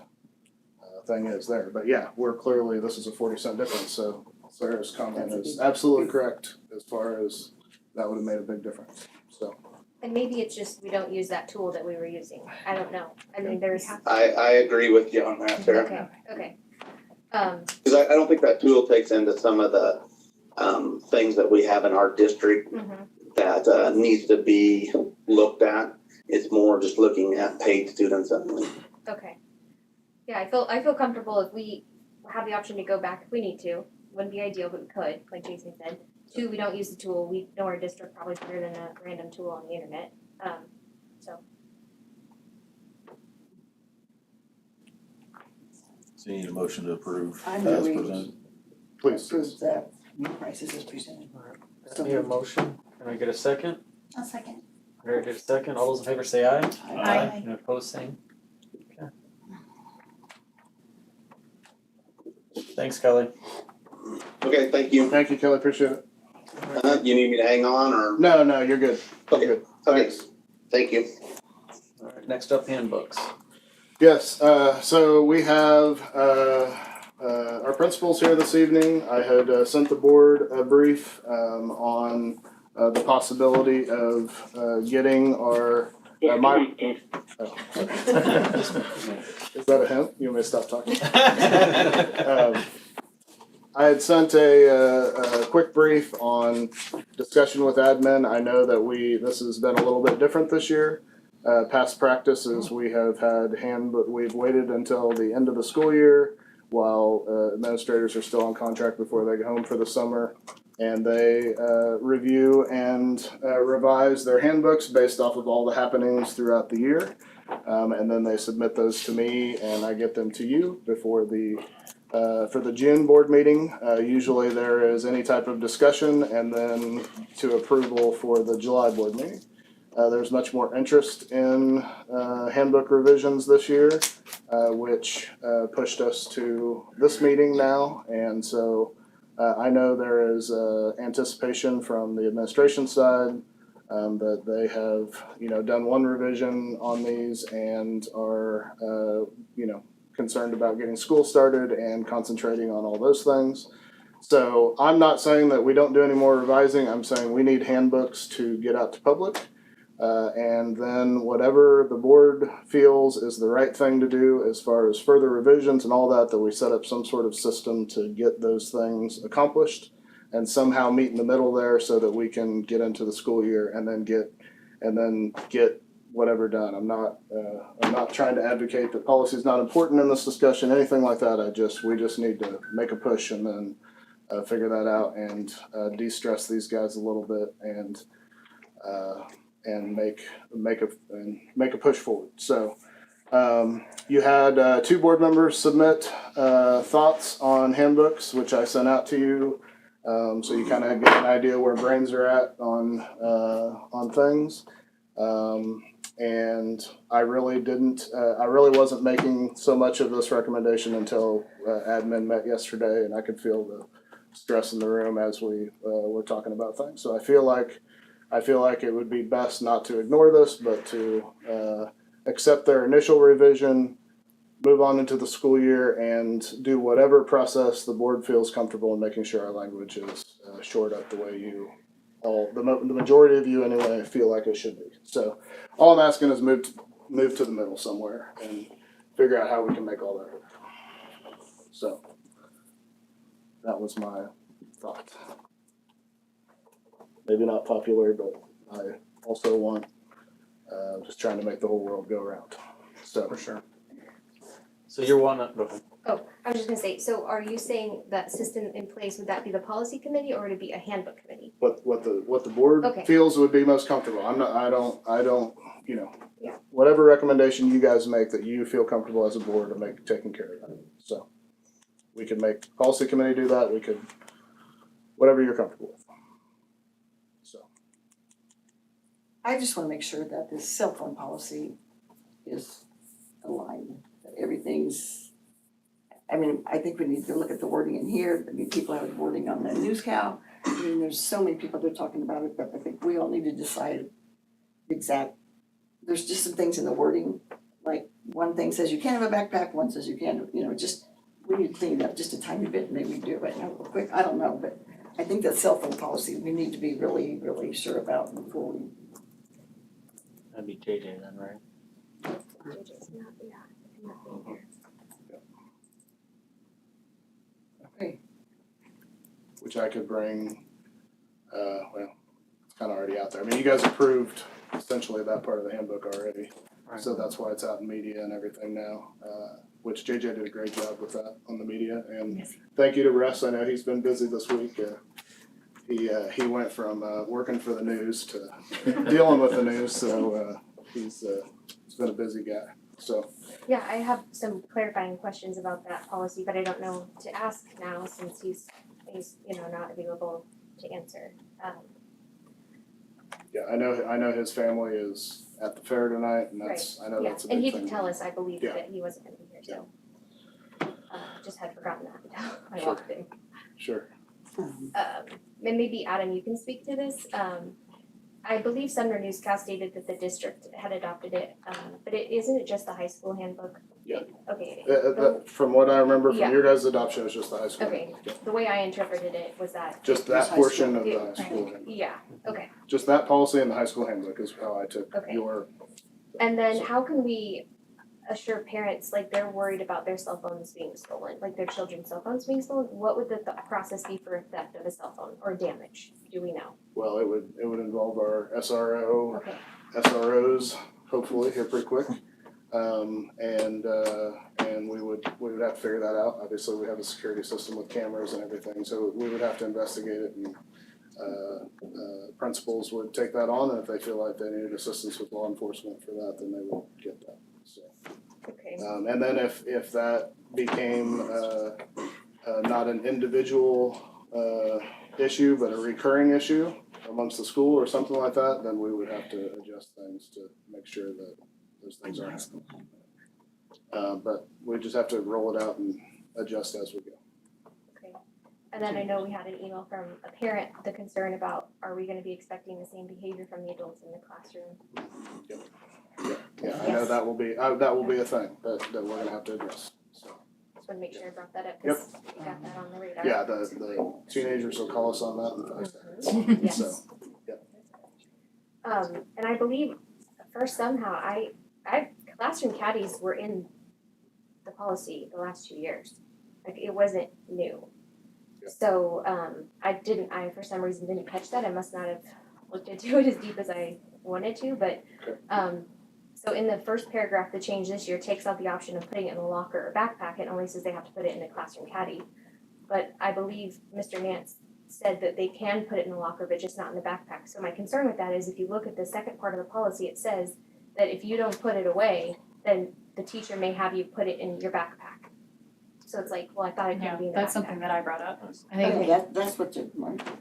thing is there. But yeah, this is a 40-cent difference. So Sarah's comment is absolutely correct as far as that would have made a big difference. So.
And maybe it's just we don't use that tool that we were using. I don't know. I mean, there's.
I agree with you on that, Sarah.
Okay.
Because I don't think that tool takes into some of the things that we have in our district that needs to be looked at. It's more just looking at paid students only.
Okay. Yeah, I feel comfortable if we have the option to go back if we need to. Wouldn't be ideal, but we could, like Jason said. 2, we don't use the tool. We know our district probably better than a random tool on the internet. So.
So you need a motion to approve
I
as
move we-
presented.
Please.
Approve that new prices as presented.
I need a motion. Can I get a second?
I'll second.
Mary did a second. All those in favor say aye.
Aye.
And opposed, same. Okay. Thanks, Kelly.
Okay, thank you.
Thank you, Kelly. Appreciate it.
You need me to hang on or?
No, you're good. You're
Okay.
good.
Okay,
Thanks.
thank you.
All right, next up, handbooks.
Yes, so we have our principals here this evening. I had sent the board a brief on the possibility of getting our.
Disconnected.
Is that a hint? You may stop talking. I had sent a quick brief on discussion with admin. I know that this has been a little bit different this year. Past practice is we have had we've waited until the end of the school year while administrators are still on contract before they go home for the summer, and they review and revise their handbooks based off of all the happenings throughout the year, and then they submit those to me, and I get them to you before for the June board meeting. Usually there is any type of discussion and then to approval for the July board meeting. There's much more interest in handbook revisions this year, which pushed us to this meeting now. And so I know there is anticipation from the administration side that they have, done one revision on these and are, concerned about getting school started and concentrating on all those things. So I'm not saying that we don't do any more revising. I'm saying we need handbooks to get out to public. And then whatever the board feels is the right thing to do as far as further revisions and all that we set up some sort of system to get those things accomplished and somehow meet in the middle there so that we can get into the school year and then get whatever done. I'm not trying to advocate that policy is not important in this discussion, anything like that. We just need to make a push and then figure that out and de-stress these guys a little bit and make a push forward. So you had 2 board members submit thoughts on handbooks, which I sent out to you, so you kind of get an idea where brains are at on things. And I really wasn't making so much of this recommendation until admin met yesterday, and I could feel the stress in the room as we were talking about things. So I feel like it would be best not to ignore this, but to accept their initial revision, move on into the school year, and do whatever process the board feels comfortable in making sure our language is shored up the way the majority of you anyway feel like it should be. So all I'm asking is move to the middle somewhere and figure out how we can make all that work. So that was my thought. Maybe not popular, but I also want just trying to make the whole world go around. So
For sure. So you're one, go ahead.
Oh, I was just gonna say, so are you saying that system in place, would that be the policy committee or would it be a handbook committee?
what the board
Okay.
feels would be most comfortable. I don't,
Yeah.
whatever recommendation you guys make that you feel comfortable as a board to make taking care of that. So we could make policy committee do that. We could, whatever you're comfortable with. So
I just wanna make sure that this cell phone policy is aligned, that everything's, I mean, I think we need to look at the wording in here. I mean, people have wording on the news cow. I mean, there's so many people that are talking about it, but I think we all need to decide exact, there's just some things in the wording, like one thing says you can't have a backpack, one says you can, just, we need to clean it up just a tiny bit, maybe do it right now real quick, I don't know, but I think that cell phone policy, we need to be really, really sure about before we.
That'd be JJ then, right?
JJ's not, yeah, not being here.
Which I could bring, well, it's kind of already out there. I mean, you guys approved essentially that part of the handbook already.
Right.
So that's why it's out in media and everything now, which JJ did a great job with that on the media. And thank you to Russ, I know he's been busy this week. He went from working for the news to dealing with the news, so he's been a busy guy, so.
Yeah, I have some clarifying questions about that policy, but I don't know to ask now since he's not available to answer.
Yeah, I know his family is at the fair tonight, and that's, I know that's a big
And he
thing.
did tell us, I believe,
Yeah.
that he wasn't gonna be here, so. Just had forgotten that until I
Sure.
walked in.
Sure.
And maybe Adam, you can speak to this. I believe Sumner Newscast stated that the district had adopted it, but isn't it just the high school handbook?
Yeah.
Okay.
From what I remember
Yeah.
from your guys' adoption, it's just the high school.
Okay, the way I interpreted it was that.
Just that
high
portion
school.
of the high school handbook.
Yeah, okay.
Just that policy and the high school handbook is how I took
Okay.
your.
And then how can we assure parents, like they're worried about their cell phones being stolen, like their children's cell phones being stolen? What would the process be for theft of a cell phone or damage? Do we know?
Well, it would involve our SRO,
Okay,
SROs, hopefully here pretty quick. And we would have to figure that out. Obviously, we have a security system with cameras and everything, so we would have to investigate it, and principals would take that on, and if they feel like they needed assistance with law enforcement for that, then they would get that, so.
okay.
And then if that became not an individual issue, but a recurring issue amongst the school or something like that, then we would have to adjust things to make sure that those things aren't happening. But we just have to roll it out and adjust as we go.
Okay. And then I know we had an email from a parent, the concern about, are we gonna be expecting the same behavior from the adults in the classroom?
Yeah, I know that will be a thing that we're gonna have to address, so.
Just wanna make sure I brought that up, cause we got that on the radar.
Yeah, the teenagers will call us on that in 5 seconds,
Yes.
so.
And I believe first somehow, classroom caddies were in the policy the last 2 years. Like it wasn't new.
Yeah.
So, I for some reason didn't catch that. I must not have looked into it as deep as I wanted to, but, so in the first paragraph, the change this year takes out the option of putting it in a locker or backpack. It only says they have to put it in a classroom caddy. But I believe Mr. Nance said that they can put it in the locker, but just not in the backpack. So my concern with that is if you look at the second part of the policy, it says that if you don't put it away, then the teacher may have you put it in your backpack. So it's like, well, I thought it
Yeah,
couldn't be in the backpack.
that's something that I brought up. I
Okay,
think,
that's what the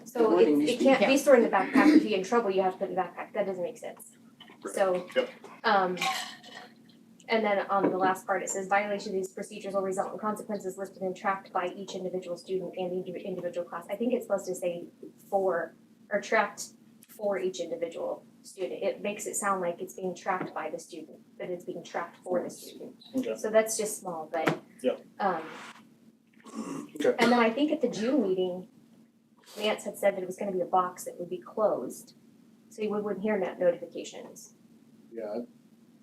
So
wording needs
it
to be-
can't be stored in the backpack. If you get in trouble, you have to put it in the backpack. That doesn't make sense. So,
Yep.
and then on the last part, it says violation of these procedures will result in consequences listed and tracked by each individual student and individual class. I think it's supposed to say tracked for each individual student. It makes it sound like it's being tracked by the student, but it's being tracked for the student.
Okay.
So that's just small, but.
Yep. Okay.
And then I think at the June meeting, Nance had said that it was gonna be a box that would be closed, so you wouldn't hear notifications.
Yeah,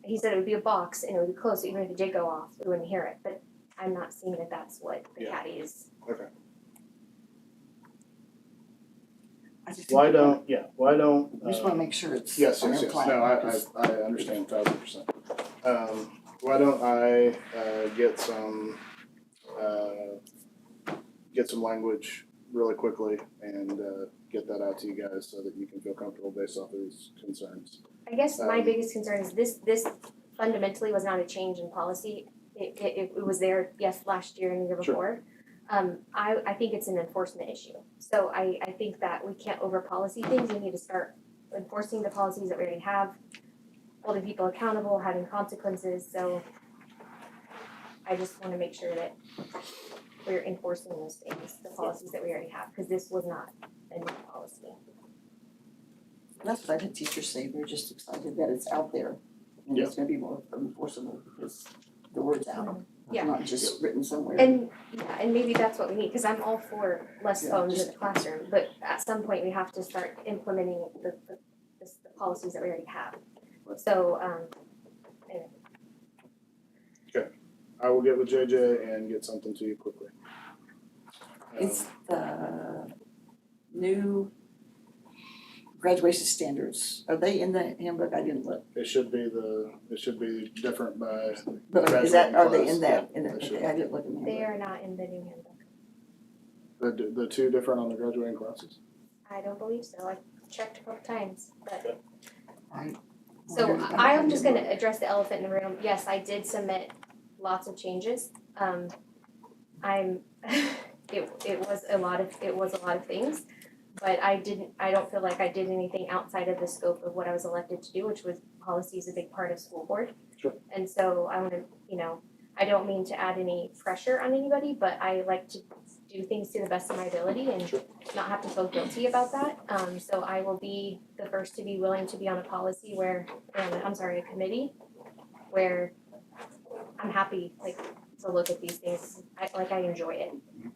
He said it would be a box and it would be closed, so even if it did go off, we wouldn't hear it, but I'm not seeing that that's what the
Yeah.
caddy is.
okay.
I just
Why
think-
don't?
We just wanna make sure it's.
Yes,
on
yes,
our
yes,
plan,
no, I
because-
understand 1,000%. Why don't I, get some language really quickly and, get that out to you guys so that you can feel comfortable based off of these concerns.
I guess my
Um,
biggest concern is this fundamentally was not a change in policy. It was there, yes, last year and the year
Sure.
before. I think it's an enforcement issue. So I think that we can't over policy things, we need to start enforcing the policies that we already have, holding people accountable, having consequences, so I just wanna make sure that we're enforcing those things, the policies that we already have, cause this was not a new policy.
That's what I had teachers say, they're just excited that it's out there. And it's gonna be more enforceable because the word's out,
Yeah.
not just written somewhere.
And, yeah, and maybe that's what we need, cause I'm all for less
Yeah,
phones in
just-
the classroom, but at some point we have to start implementing the policies that we already have. So, anyway.
I will get with JJ and get something to you quickly.
It's the new graduation standards, are they in the handbook? I didn't look.
It should be different by,
But is that, are they in
Graduating
that, in
class,
the,
yeah,
okay, I didn't look in the
They
handbook.
are not in the new handbook.
the two different on the graduating classes.
I don't believe so. I checked a couple times, but.
I
So
wondered if
I am
didn't
just gonna
look.
address the elephant in the room. Yes, I did submit lots of changes. I'm, it was a lot of things. But I don't feel like I did anything outside of the scope of what I was elected to do, which was policy is a big part of school board.
Sure.
And so I wanna, I don't mean to add any pressure on anybody, but I like to do things to the best of my ability and not have to feel guilty about that. So I will be the first to be willing to be on a policy a committee where I'm happy to look at these things. I enjoy it.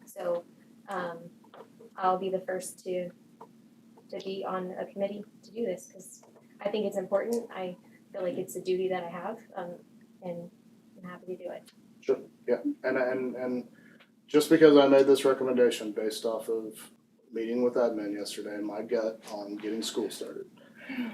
So I'll be the first to be on a committee to do this because I think it's important. I feel like it's a duty that I have, and I'm happy to do it.
Sure, yeah, and just because I made this recommendation based off of meeting with admin yesterday and my gut on getting school started,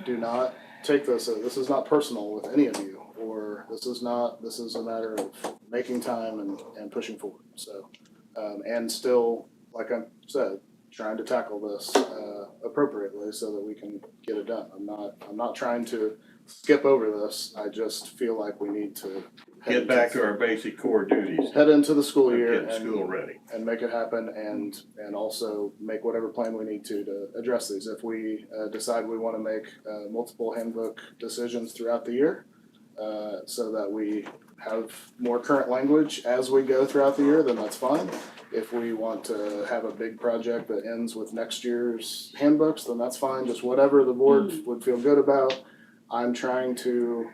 do not take this is not personal with any of you, or this is a matter of making time and pushing forward, so, and still, like I said, trying to tackle this, appropriately so that we can get it done. I'm not trying to skip over this, I just feel like we need to
Get back to our basic core duties.
head into the school
of
year
getting school ready.
and make it happen and also make whatever plan we need to address these. If we decide we wanna make multiple handbook decisions throughout the year, so that we have more current language as we go throughout the year, then that's fine. If we want to have a big project that ends with next year's handbooks, then that's fine, just whatever the board would feel good about. I'm trying to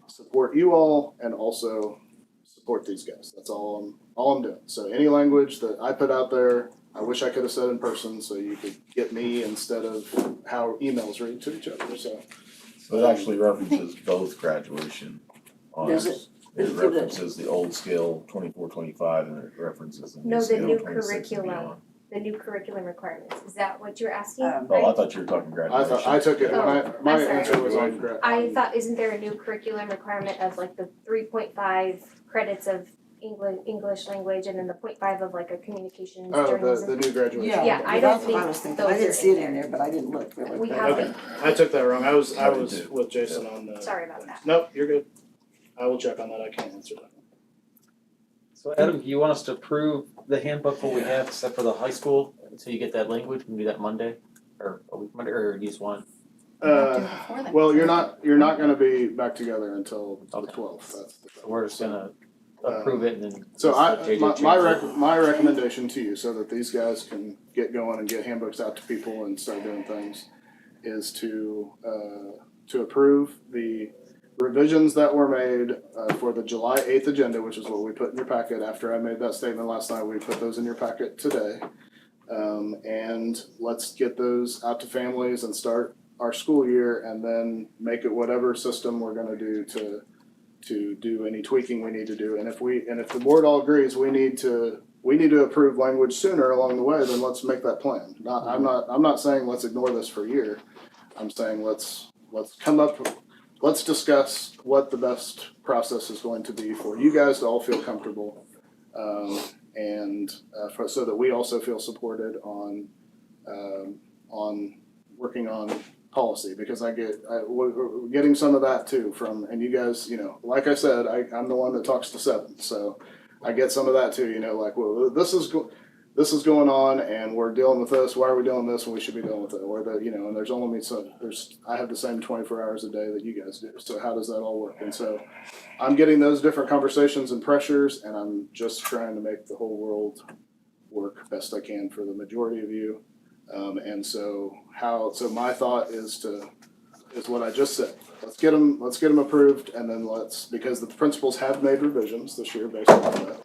support you all and also support these guys. That's all I'm doing. So any language that I put out there, I wish I could have said in person so you could get me instead of how emails read to each other, so.
So it actually references both graduation honors.
Does
It references the old scale 24-25 and it references the
No,
new
the
scale
new
26 and
curriculum.
beyond.
The new curriculum requirements. Is that what you're asking?
Oh, I thought you were talking
I
graduation.
thought, I took it,
Oh,
my
I'm sorry.
answer was on
I thought, isn't there a new curriculum requirement of like the 3.5 credits of English language and then the 0.5 of like a communications
Oh,
journalism?
the new graduation.
Yeah, I don't
that's what I
think
was thinking.
those
I didn't
are
see
in
it in there, but I didn't look really.
We
but-
have
Okay, I took that wrong. I was
I did too.
with Jason on the.
Sorry about that.
Nope, you're good. I will check on that. I can't answer that.
So Adam, do you want us to approve the handbook what we have except for the high school until you get that language? We can do that Monday or a week Monday, or you just want?
Well, you're not gonna be back together until the
Okay.
12th. That's the.
So we're just gonna approve it and then.
So
just let JJ change it.
my recommendation to you, so that these guys can get going and get handbooks out to people and start doing things, is to approve the revisions that were made for the July 8th agenda, which is what we put in your packet. After I made that statement last night, we put those in your packet today. And let's get those out to families and start our school year, and then make it whatever system we're gonna do to do any tweaking we need to do. And if the board all agrees we need to approve language sooner along the way, then let's make that plan. I'm not saying let's ignore this for a year. I'm saying let's discuss what the best process is going to be for you guys to all feel comfortable. So that we also feel supported on working on policy, because we're getting some of that too and you guys, like I said, I'm the one that talks to 7, so I get some of that too, like, well, this is going on and we're dealing with this, why are we doing this when we should be dealing with it? Or that, and there's only I have the same 24 hours a day that you guys do. So how does that all work? And so I'm getting those different conversations and pressures, and I'm just trying to make the whole world work best I can for the majority of you. And so my thought is what I just said. Let's get them approved, and then because the principals have made revisions this year based on that.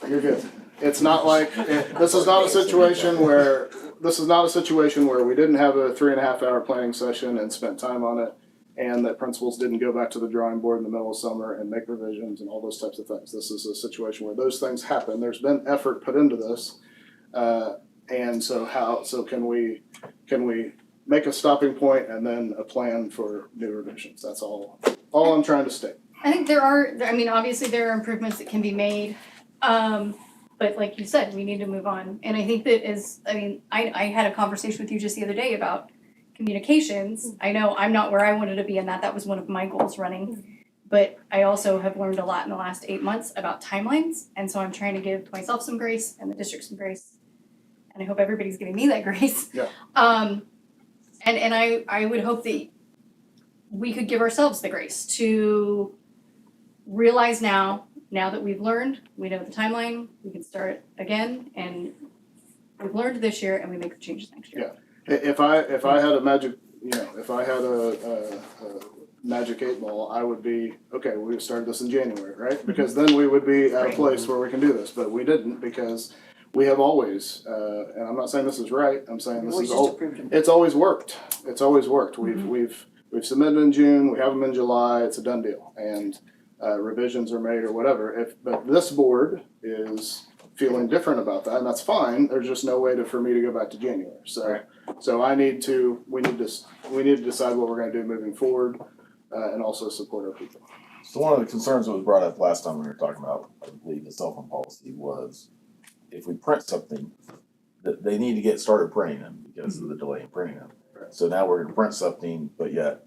You're good. It's not like, this is not a situation where we didn't have a 3.5 hour planning session and spent time on it, and that principals didn't go back to the drawing board in the middle of summer and make revisions and all those types of things. This is a situation where those things happen. There's been effort put into this. And so can we make a stopping point and then a plan for new revisions? That's all I'm trying to state.
I think obviously there are improvements that can be made. But like you said, we need to move on. And I think that I had a conversation with you just the other day about communications. I know I'm not where I wanted to be in that. That was one of my goals running. But I also have learned a lot in the last 8 months about timelines. And so I'm trying to give myself some grace and the district some grace. And I hope everybody's giving me that grace.
Yeah.
And I would hope that we could give ourselves the grace to realize now that we've learned, we know the timeline, we can start again, and we've learned this year and we make the changes next year.
Yeah. If I had a magic, if I had a magic 8 ball, I would be, okay, we started this in January, right? Because then we would be at a place where we can do this, but we didn't because we have always, and I'm not saying this is right, I'm saying it's always worked. It's always worked. We've submitted in June, we have them in July, it's a done deal. And revisions are made or whatever. But this board is feeling different about that, and that's fine. There's just no way for me to go back to January. So we need to decide what we're going to do moving forward, and also support our people.
So one of the concerns that was brought up last time we were talking about, I believe, the cell phone policy was if we print something, that they need to get started printing them because of the delay in printing them.
Right.
So now we're going to print something, but yet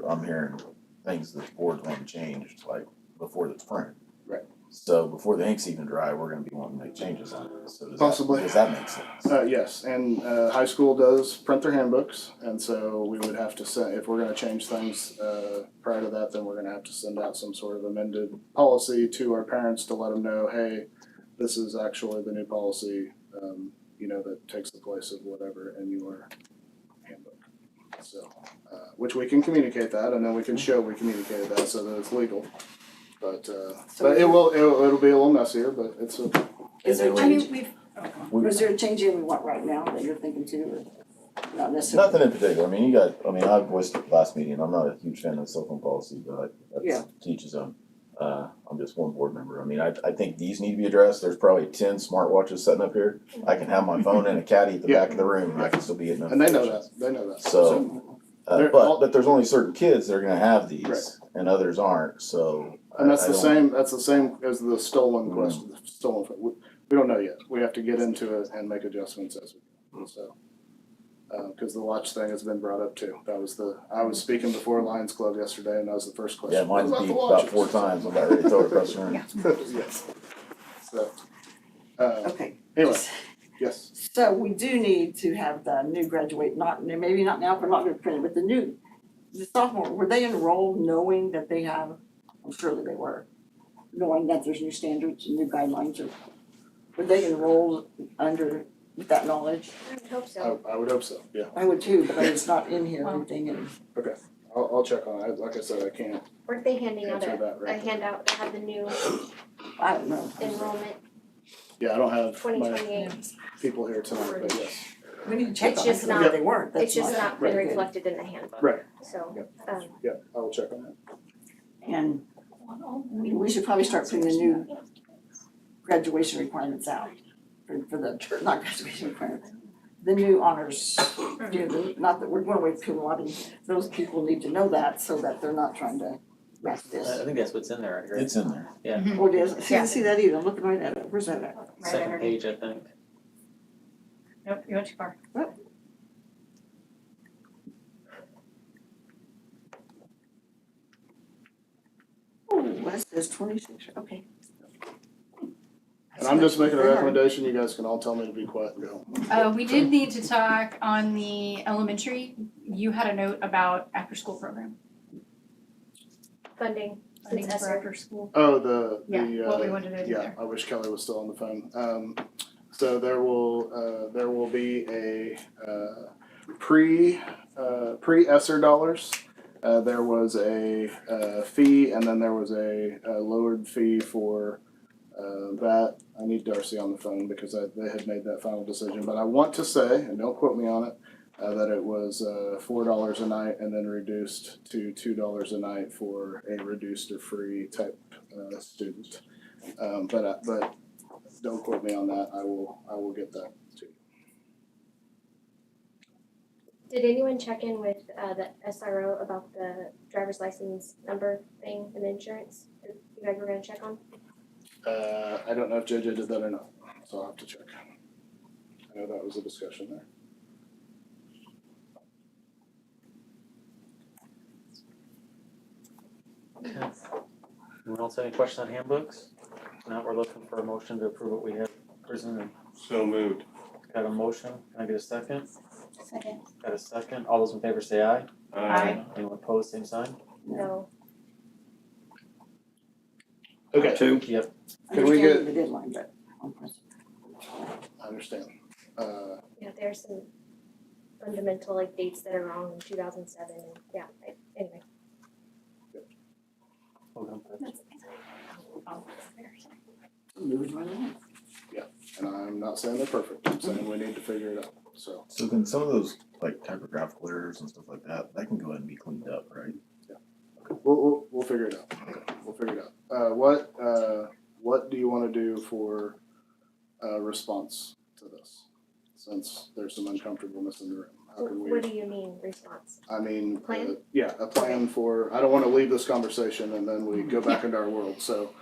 I'm hearing things that the board's want to change like before it's printed.
Right.
So before the ink's even dry, we're going to be wanting to make changes on it. So does that make sense?
Yes, and high school does print their handbooks, and so we would have to send, if we're going to change things prior to that, then we're going to have to send out some sort of amended policy to our parents to let them know, hey, this is actually the new policy, that takes the place of whatever in your handbook. So, which we can communicate that, and then we can show we communicated that so that it's legal. But it'll be a little messier, but it's okay.
Is there a change we want right now that you're thinking too, or not necessarily?
Nothing in particular. I voiced it last meeting. I'm not a huge fan of the cell phone policy, but that's teach his own. I'm just one board member. I think these need to be addressed. There's probably 10 smartwatches sitting up here. I can have my phone in a caddy at the back of the room, and I can still be getting notifications.
And they know that.
So, but there's only certain kids that are going to have these,
right,
and others aren't. So,
and that's the same. That's the same as the stolen question. The stolen. We don't know yet. We have to get into it and make adjustments as we go. So, because the watch thing has been brought up too. I was speaking before Lions Club yesterday, and that was the first question.
Yeah, mine's beat about 4 times. I'm about ready to throw it across the room.
Yes. So,
okay.
Anyway, yes.
So we do need to have the new graduate, maybe not now, we're not going to print it, but the sophomore, were they enrolled knowing that they have, I'm sure that they were, knowing that there's new standards and new guidelines, or were they enrolled with that knowledge?
I would hope so.
I would hope so, yeah.
I would too, but it's not in here or anything.
Okay, I'll check on it. Like I said, I can't.
Weren't they handing out
a
handout that had the new
I don't know.
enrollment?
Yeah, I don't have my
2028.
people here tonight, but yes.
We need to check
It's
on it,
just
because
not-
they weren't.
It's just not been
right.
reflected in the handbook.
Right.
So,
Yeah, I will check on that.
And we should probably start putting the new graduation requirements out for the, not graduation requirements, the new honors. Not that we're going away from lobby, those people need to know that so that they're not trying to mess this.
I think that's what's in there, right?
It's in there.
Yeah.
Oh, it is? I didn't see that either. I'm looking right at it. Where's that at?
Second page, I think.
Nope, you went too far.
Oh, that says 26, okay.
And I'm just making a recommendation, you guys can all tell me to be quiet and go.
We did need to talk on the elementary. You had a note about after-school program,
Funding,
funding
since
for
ESSER.
What we
wanted to do
yeah,
there.
I wish Kelly was still on the phone. So there will be a pre-ESSER dollars. There was a fee, and then there was a lowered fee for that. I need Darcy on the phone because they had made that final decision. But I want to say, and don't quote me on it, that it was $4 a night and then reduced to $2 a night for a reduced or free type student. But don't quote me on that. I will get that to you.
Did anyone check in with the SRO about the driver's license number thing and insurance? That you guys were gonna check on?
I don't know if JJ did that or not, so I'll have to check. I know that was a discussion there.
Okay. Anyone else have any questions on handbooks? Now we're looking for a motion to approve what we have prison and
So moved.
got a motion. Can I get a second?
Second.
Got a second. All those in favor say aye.
Aye.
Anyone opposed, same sign?
No.
Okay,
Two.
Yep.
Can we get-
Understanding the deadline, but on principle.
I understand.
Yeah, there's some fundamental like dates that are wrong in 2007 and anyway.
Hold on, please.
Moving right along.
And I'm not saying they're perfect, I'm saying we need to figure it out, so.
So can some of those like typographical errors and stuff like that, that can go ahead and be cleaned up, right?
We'll figure it out. We'll figure it out. What do you wanna do for response to this? Since there's some uncomfortableness in the room, how can we?
What do you mean response?
I mean,
Plan?
yeah, a plan for, I don't wanna leave this conversation and then we go back into our world, so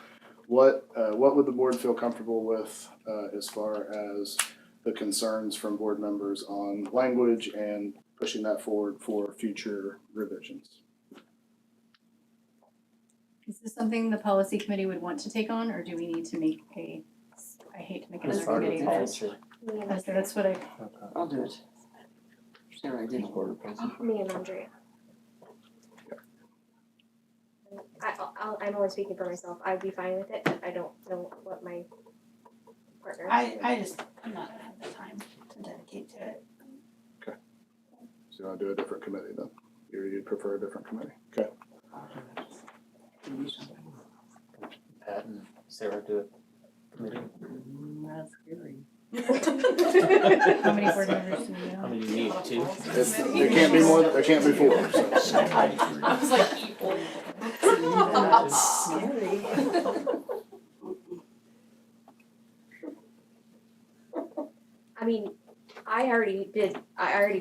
what would the board feel comfortable with, as far as the concerns from board members on language and pushing that forward for future revisions?
Is this something the policy committee would want to take on, or do we need to make I hate to make
It's
another
part of
committee.
the policy.
Me and
Okay, that's what I,
Okay.
I'll do it. Sarah, I did.
Me and Andrea. I'm only speaking for myself. I'd be fine with it, but I don't know what my partner.
I'm not gonna have the time to dedicate to it.
So you wanna do a different committee then? You'd prefer a different committee? Okay.
Pat and Sarah do it. Committee.
That's scary.
how many board members do we
How
have?
many you need? Two?
There can't be more, there can't be four, so.
I was like equal.
That's scary.
I mean, I already put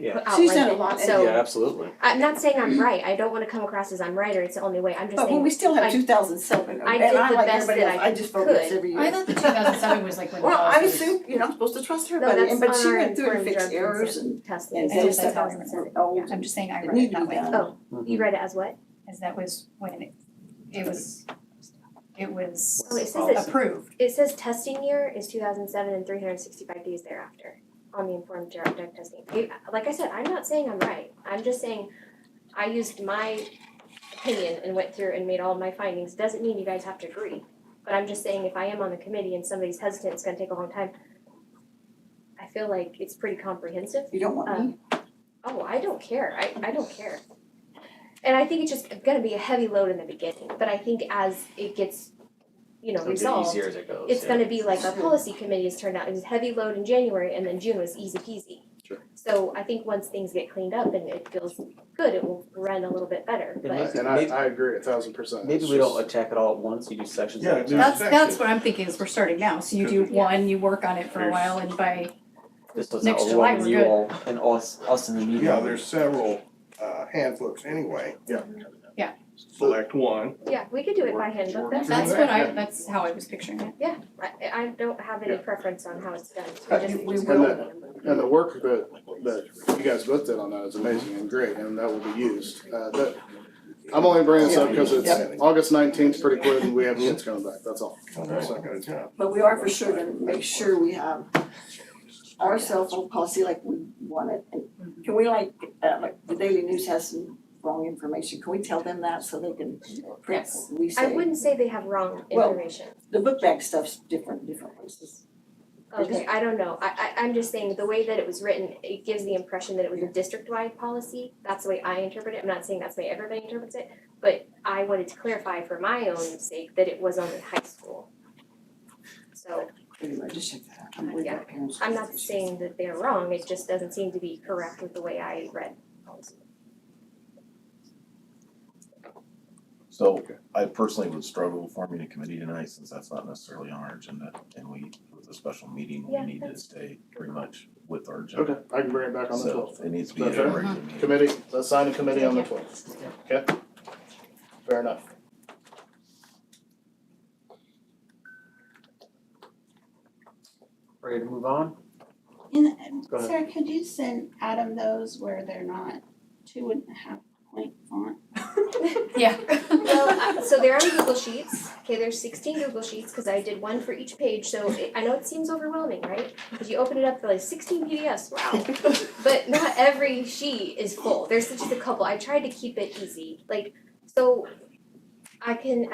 Yeah.
out
She's
like
done a
it,
lot.
so
Yeah, absolutely.
I'm not saying I'm right. I don't wanna come across as I'm right or it's the only way. I'm just
But
saying.
we still have
I-
2007,
I
and
did
I'm
the
like
best
everybody
that
else,
I
I just vote yes
could.
every year.
I thought the 2007 was like when the
Well, I
policy was-
assume, I'm supposed to trust
No,
everybody,
that's
but she
on our
went through and
informed
fixed
judgment
errors and
testing.
and
I know
did
it's
stuff
2007.
that old.
I'm just saying I
It
read
need
it
to
that
be
way.
done.
Oh, you read it as what?
As that was when it was
Oh, it says it's,
approved.
it says testing year is 2007 and 365 days thereafter on the informed drug testing. Like I said, I'm not saying I'm right. I'm just saying I used my opinion and went through and made all of my findings. Doesn't mean you guys have to agree. But I'm just saying if I am on the committee and somebody's hesitant, it's gonna take a long time. I feel like it's pretty comprehensive.
You don't want me?
Oh, I don't care. I don't care. And I think it's just gonna be a heavy load in the beginning, but I think as it gets,
It'll get
resolved,
easier as it goes.
it's
yeah.
gonna be like our policy committee has turned out, it was heavy load in January and then June was easy peasy.
Sure.
So I think once things get cleaned up and it feels good, it will run a little bit better, but
And I agree 1,000%.
Maybe
It's
we don't
just-
attack it all at once, you do sections
Yeah,
at a
do
time.
That's what I'm thinking is we're starting now. So you do one, you work on it for a while, and by
This doesn't
next July,
overwhelm
we're
you
good.
all and us in the meeting.
Yeah, there's several handbooks anyway.
Yeah.
Yeah.
Select one.
yeah, we could do it by handbook, that's
that's
fine.
that's how I was picturing it.
Yeah, I don't have any
Yeah.
preference on how it's done,
Uh,
we just.
we
just
will.
go with the handbook.
And the work that you guys both did on that is amazing and great, and that will be used. I'm only bringing this up because it's August 19th, pretty quick, and we have kids coming back, that's all.
That's not gonna count.
But we are for sure gonna make sure we have our cell phone policy like we want it. And can we like the Daily News has some wrong information, can we tell them that so they can print what we
I
say?
wouldn't say they have wrong
Well,
information.
The book bag stuff's different places.
Okay, I don't know. I'm just saying the way that it was written, it gives the impression that it was a district-wide policy. That's the way I interpret it. I'm not saying that's the way everybody interprets it, but I wanted to clarify for my own sake that it was only high school. So
Anyway, just check that out. I'm worried about parents.
I'm not saying that they're wrong, it just doesn't seem to be correct with the way I read policy.
So I personally would struggle forming a committee tonight since that's not necessarily on our agenda and with a special meeting, we
Yeah,
need to stay pretty much with our agenda.
Okay, I can bring it back on the
So
12th.
it needs to be
Is
a
that fair?
regular meeting.
Committee, let's sign a committee on the 12th. Okay? Fair enough.
Ready to move on?
And
Go ahead.
Sarah, could you send Adam those where they're not 2.5 point font?
Yeah.
Well, so they're on Google Sheets. Okay, there's 16 Google Sheets because I did one for each page. So I know it seems overwhelming, right? Because you open it up, for like 16 PDFs. Wow. But not every sheet is full. There's just a couple. I tried to keep it easy. Like, so I can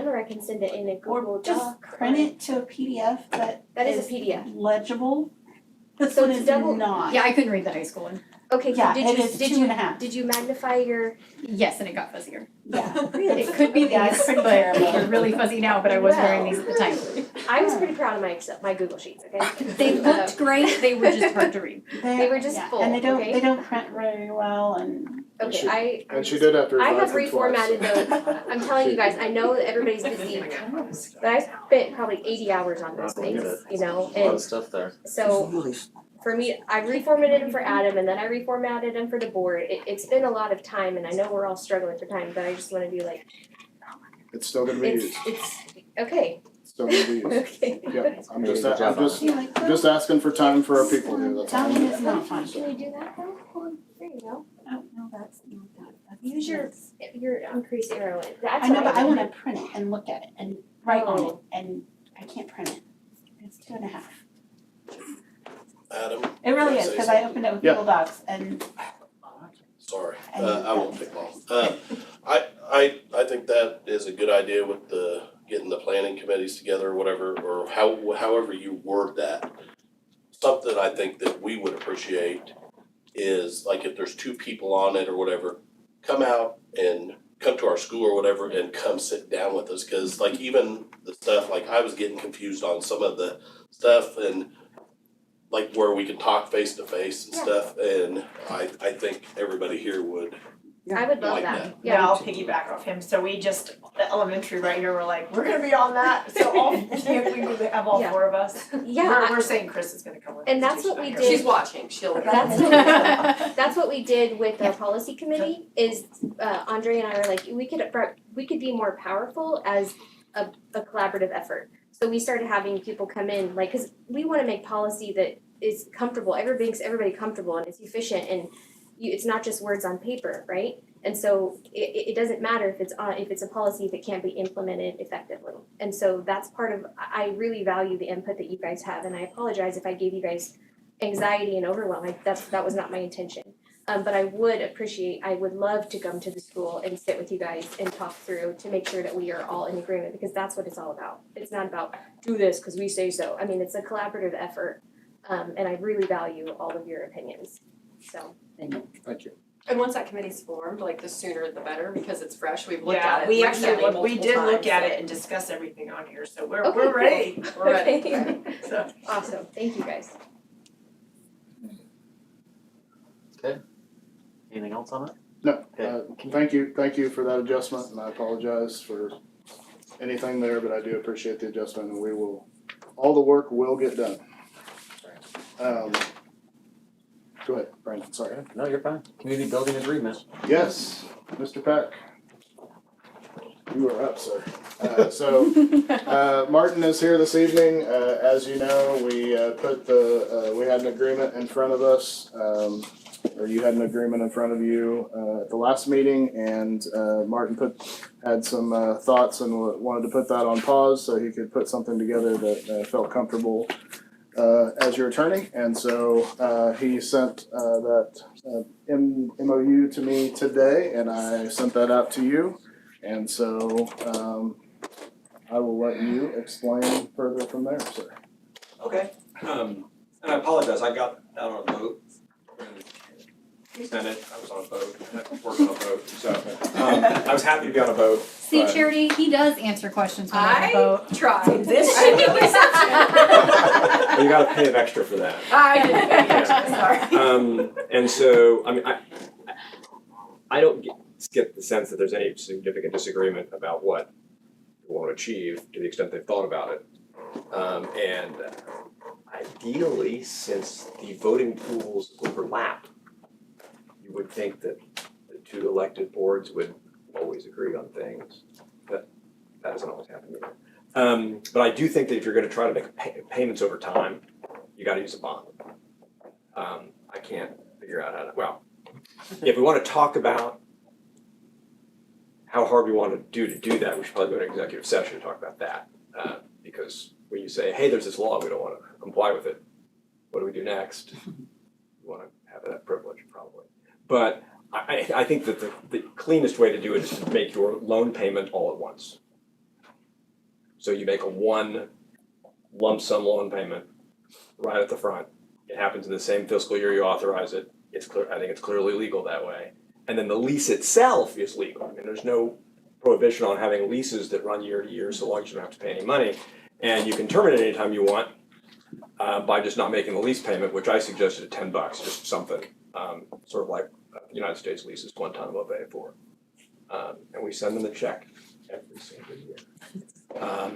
or I can send it in a Google
Or just
Doc.
print it to a PDF that
is a PDF.
legible. This
So
one
it's
is
double-
not.
Yeah, I couldn't read the high school one.
Okay,
Yeah,
did
it
you
is
did
2.5.
did you magnify your
Yes, and it got fuzzier.
Yeah.
It could be
Yeah,
these,
it's pretty
but
terrible.
they're really fuzzy now, but I was wearing these at the time.
I was pretty proud of my Google Sheets, okay?
They looked great, they were just hard to read.
They were just full,
And they
okay?
don't print very well and.
Okay,
And she did have to
I
revise
have
them twice.
reformatted those. I'm telling you guys, I know that everybody's busy, but I spent probably 80 hours on those things, you know,
A lot
and
of stuff there.
so for me, I reformatted them for Adam and then I reformatted them for the board. It's been a lot of time and I know we're all struggling for time, but I just wanna be like,
It's still gonna be used.
it's, okay,
Still gonna be used.
okay.
Yeah, I'm
Hey,
just,
good job on
I'm just asking for time for our people here, that's all.
Tell me it's not fun.
Can we do that though? There you go.
Oh, no, that's not that. That's
Use your increase arrow. That's
I know,
what
but I
did.
wanna print it and look at it and write on it
Oh.
and I can't print it. It's 2.5.
Adam,
It really
Can I
is,
say
cause I opened it with
Yeah.
Google Docs and
sorry,
And
I won't take long. I think that is a good idea with getting the planning committees together or whatever, or however you word that. Something I think that we would appreciate is like if there's 2 people on it or whatever, come out and come to our school or whatever and come sit down with us, cause like even the stuff, like I was getting confused on some of the stuff and like where we can talk face to face and
Yeah.
stuff, and I think everybody here would
I would love
like
that.
that.
Yeah, I'll piggyback off him. So we just, the elementary right here, we're like, we're gonna be on that. So all, we have all
Yeah.
4 of us.
Yeah,
We're saying Chris is gonna come with us.
and that's
too,
what
she's
we
not
did.
here.
She's
watching, she'll.
That's what we did with our policy committee is Andre and I were like, we could be more powerful as a collaborative effort. So we started having people come in, like, cause we wanna make policy that is comfortable, everybody comfortable and it's efficient and it's not just words on paper, right? And so it doesn't matter if it's a policy that can't be implemented effectively. And so that's part of, I really value the input that you guys have and I apologize if I gave you guys anxiety and overwhelm, that was not my intention. But I would love to come to the school and sit with you guys and talk through to make sure that we are all in agreement because that's what it's all about. It's not about do this because we say so. I mean, it's a collaborative effort. And I really value all of your opinions, so.
Thank you.
And once that committee's formed, like the sooner the better, because it's fresh, we've looked
Yeah,
at it.
we
looked at
actually,
it
we did
multiple
look at
times,
it and discuss everything on here, so we're
Okay,
ready,
cool.
we're ready.
Okay.
So.
Awesome, thank you guys.
Anything else on it?
No,
Okay.
thank you for that adjustment, and I apologize for anything there, but I do appreciate the adjustment, and all the work will get done. Go ahead, Brandon, sorry.
No, you're fine. Community building agreement.
Yes, Mr. Peck. You are up, sir. Martin is here this evening. As you know, we had an agreement in front of us. or you had an agreement in front of you at the last meeting, and Martin had some thoughts and wanted to put that on pause so he could put something together that felt comfortable as your attorney. And so he sent that MOU to me today, and I sent that out to you. And so I will let you explain further from there, sir.
Okay, and I apologize, I got out on a boat in the Senate, I was on a boat, working on a boat, so, I was happy to be on a boat.
See,
but-
Charity, he does answer questions when on the boat.
Tried this should be an exception.
Well, you gotta pay him extra for that.
I didn't pay attention, sorry.
And so, I mean, I don't get the sense that there's any significant disagreement about what we want to achieve to the extent they've thought about it. And ideally, since the voting pools overlap, you would think that the two elected boards would always agree on things, but that doesn't always happen either. But I do think that if you're gonna try to make payments over time, you gotta use a bond. I can't figure out how to, well, if we wanna talk about how hard we wanna do that, we should probably go to executive session to talk about that. Because when you say, hey, there's this law, we don't wanna comply with it, what do we do next? We wanna have that privilege, probably. But I think that the cleanest way to do it is to make your loan payment all at once. So you make a one lump sum loan payment right at the front. It happens in the same fiscal year you authorize it. It's clear, I think it's clearly legal that way. And then the lease itself is legal. I mean, there's no prohibition on having leases that run year to year so long as you don't have to pay any money. And you can terminate anytime you want by just not making the lease payment, which I suggested at $10, just something sort of like United States leases Guantanamo Bay for. And we send them the check every single year. At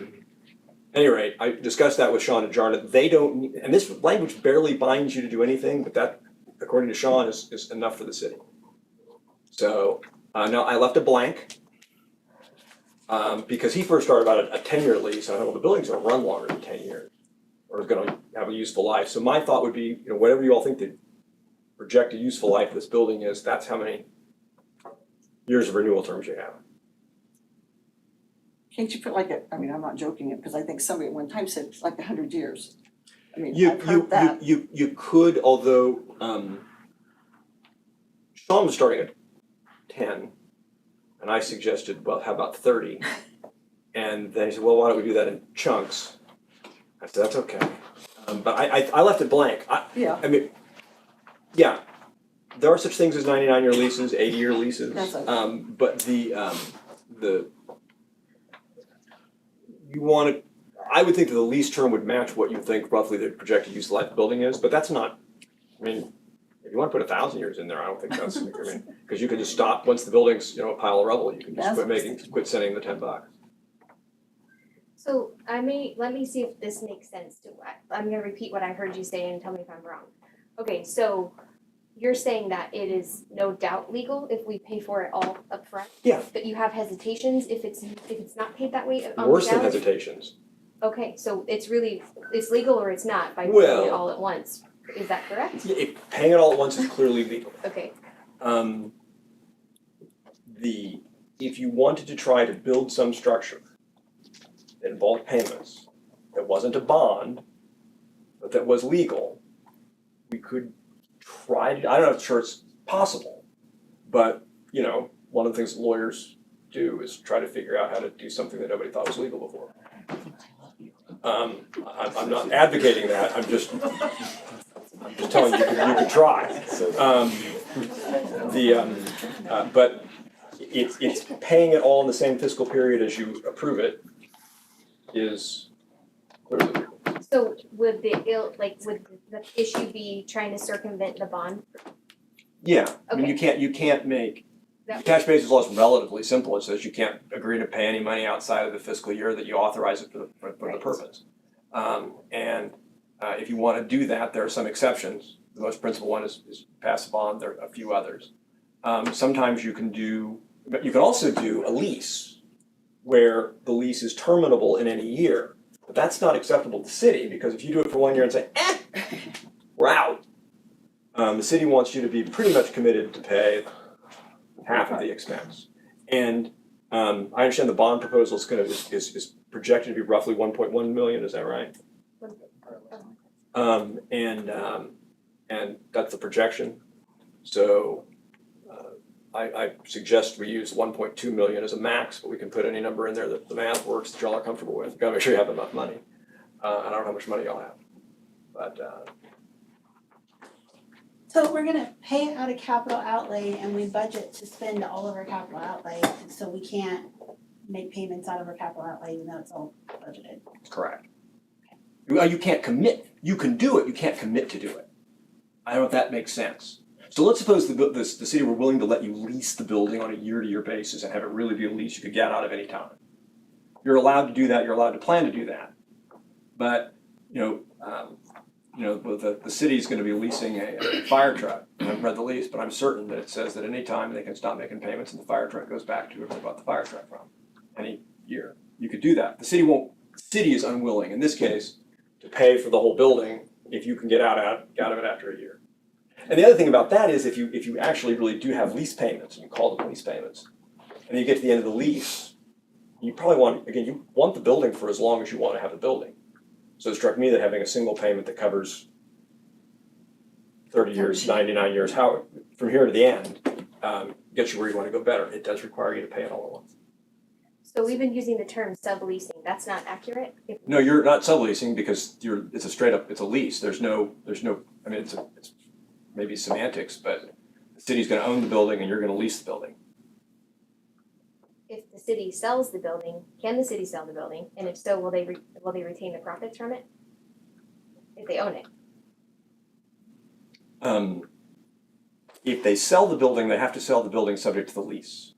any rate, I discussed that with Sean and Jarna. They don't, and this language barely binds you to do anything, but that, according to Sean, is enough for the city. So now I left a blank because he first started about a 10-year lease. And I thought, well, the building's going to run longer than 10 years, or it's going to have a useful life. So my thought would be, whatever you all think the projected useful life of this building is, that's how many years of renewal terms you have.
Can't you put like I mean, I'm not joking it, because I think somebody at one time said it's like 100 years. I mean, I've heard that.
You could, although Sean was starting at 10, and I suggested, well, how about 30? And then he said, well, why don't we do that in chunks? I said, that's okay. But I left it blank.
Yeah.
I mean, yeah, there are such things as 99-year leases, 80-year leases.
That's okay.
But you want to, I would think that the lease term would match what you think roughly the projected useful life of the building is, but that's not, I mean, if you want to put 1,000 years in there, I don't think that's, I mean, because you can just stop, once the building's, a pile of rubble, you can just quit sending the $10.
So let me see if this makes sense to, I'm gonna repeat what I heard you say and tell me if I'm wrong. Okay, so you're saying that it is no doubt legal if we pay for it all up front?
Yeah.
But you have hesitations if it's not paid that way on
Worse than
legality?
hesitations. Okay,
so it's legal or it's not by paying
Well-
it all at once, is that correct?
Paying it all at once is clearly legal.
Okay,
If you wanted to try to build some structure that involved payments, that wasn't a bond, but that was legal, we could try to, I don't know if sure it's possible, but, one of the things that lawyers do is try to figure out how to do something that nobody thought was legal before. I'm not advocating that, I'm just telling you, you could try. But it's paying it all in the same fiscal period as you approve it is clearly legal.
so would the issue be trying to circumvent the bond?
Yeah, I mean,
Okay.
you can't make,
That-
cash basis law is relatively simple, it says you can't agree to pay any money outside of the fiscal year that you authorize it for the purpose. If you wanna do that, there are some exceptions, the most principal one is pass a bond, there are a few others. Sometimes you can also do a lease where the lease is terminable in any year, but that's not acceptable to the city, because if you do it for 1 year and say, we're out, The city wants you to be pretty much committed to pay half of the expense. And I understand the bond proposal is projected to be roughly 1.1 million, is that right? And that's the projection. So I suggest we use 1.2 million as a max, but we can put any number in there that the math works that y'all are comfortable with. You gotta make sure you have enough money. I don't know how much money y'all have, but
So we're gonna pay it out of capital outlay and we budget to spend all of our capital outlay, so we can't make payments out of our capital outlay even though it's all budgeted.
correct. You can't commit. You can do it. You can't commit to do it. I don't know if that makes sense. So let's suppose the city were willing to let you lease the building on a year-to-year basis and have it really be a lease you could get out of any time. You're allowed to do that. You're allowed to plan to do that. But the city's going to be leasing a fire truck. I haven't read the lease, but I'm certain that it says that any time they can stop making payments and the fire truck goes back to whoever they bought the fire truck from. Any year, you could do that. The city won't. The city is unwilling in this case to pay for the whole building if you can get out of it after a year. And the other thing about that is if you actually really do have lease payments, and you call them lease payments, and you get to the end of the lease, you probably you want the building for as long as you want to have the building. So it struck me that having a single payment that covers 30 years, 99 years, from here to the end, gets you where you want to go better. It does require you to pay it all at once.
So we've been using the term subleasing, that's not accurate?
No, you're not subleasing because it's a straight up, it's a lease. There's no, I mean, it's maybe semantics, but the city's gonna own the building and you're gonna lease the building.
If the city sells the building, can the city sell the building? And if so, will they retain the profits from it? If they own it?
If they sell the building, they have to sell the building subject to the lease.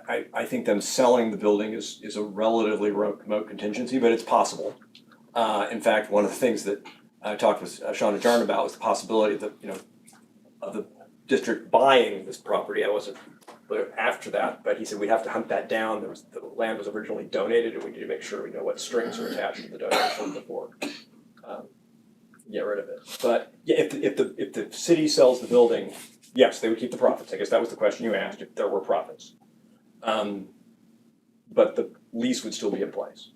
I think them selling the building is a relatively remote contingency, but it's possible. In fact, one of the things that I talked with Sean and Jarn about was the possibility of the district buying this property. I wasn't after that, but he said we'd have to hunt that down. The land was originally donated, and we need to make sure we know what strings are attached to the donation before get rid of it. But yeah, if the city sells the building, yes, they would keep the profits. I guess that was the question you asked, if there were profits. But the lease would still be in place,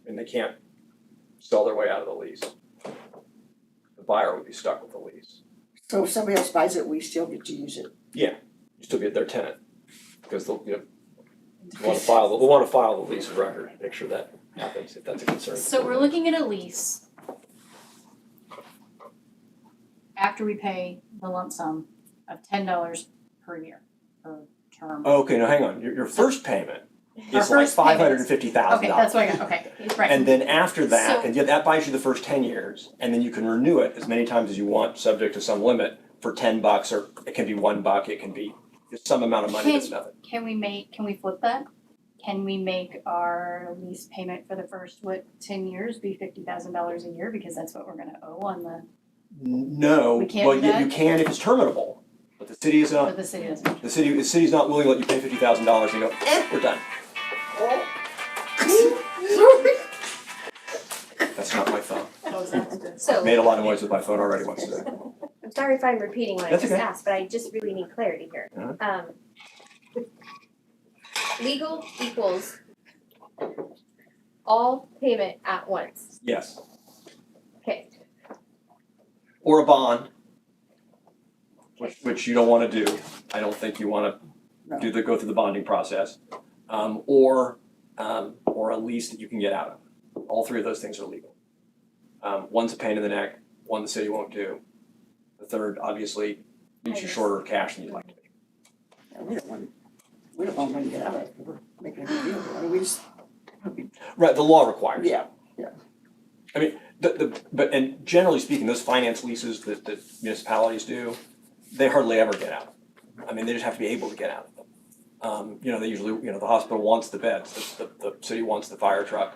and they can't sell their way out of the lease. The buyer would be stuck with the lease.
So if somebody else buys it, we still get to use it.
Yeah, you still get their tenant because they'll want to file the lease of record, make sure that happens if that's a concern.
So we're looking at a lease after we pay the lump sum of $10 per year per term.
Okay, now hang on. Your first payment
Our
is like
first payment is-
$550,000.
Okay, that's what I got, okay, right.
And then after that,
So-
and that buys you the first 10 years, and then you can renew it as many times as you want, subject to some limit, for $10, or it can be $1, it can be just some amount of money that's nothing.
Can we flip that? Can we make our lease payment for the first, 10 years be $50,000 a year, because that's what we're gonna owe on the,
No,
We can't
well,
do that?
you can if it's terminable, but the city is
or
not,
the city doesn't?
the city's not willing to let you pay $50,000 and go, we're done. That's not my phone.
So,
Made a lot of noise with my phone already once today.
I'm sorry if I'm repeating what I
That's
just
okay.
asked, but I just really need clarity here.
Uh-huh.
Legal equals all payment at once.
Yes,
Okay,
or a bond, which you don't wanna do. I don't think you wanna go through the bonding process. Or a lease that you can get out of. All three of those things are legal. One's a pain in the neck, one the city won't do. The third, obviously, leaves you shorter of cash than you'd like to be.
Yeah, we don't want to get out of it, we're making a big deal, I mean, we just.
Right, the law requires it.
Yeah.
I mean, and generally speaking, those finance leases that municipalities do, they hardly ever get out. I mean, they just have to be able to get out of them. They usually, the hospital wants the beds, the city wants the fire truck,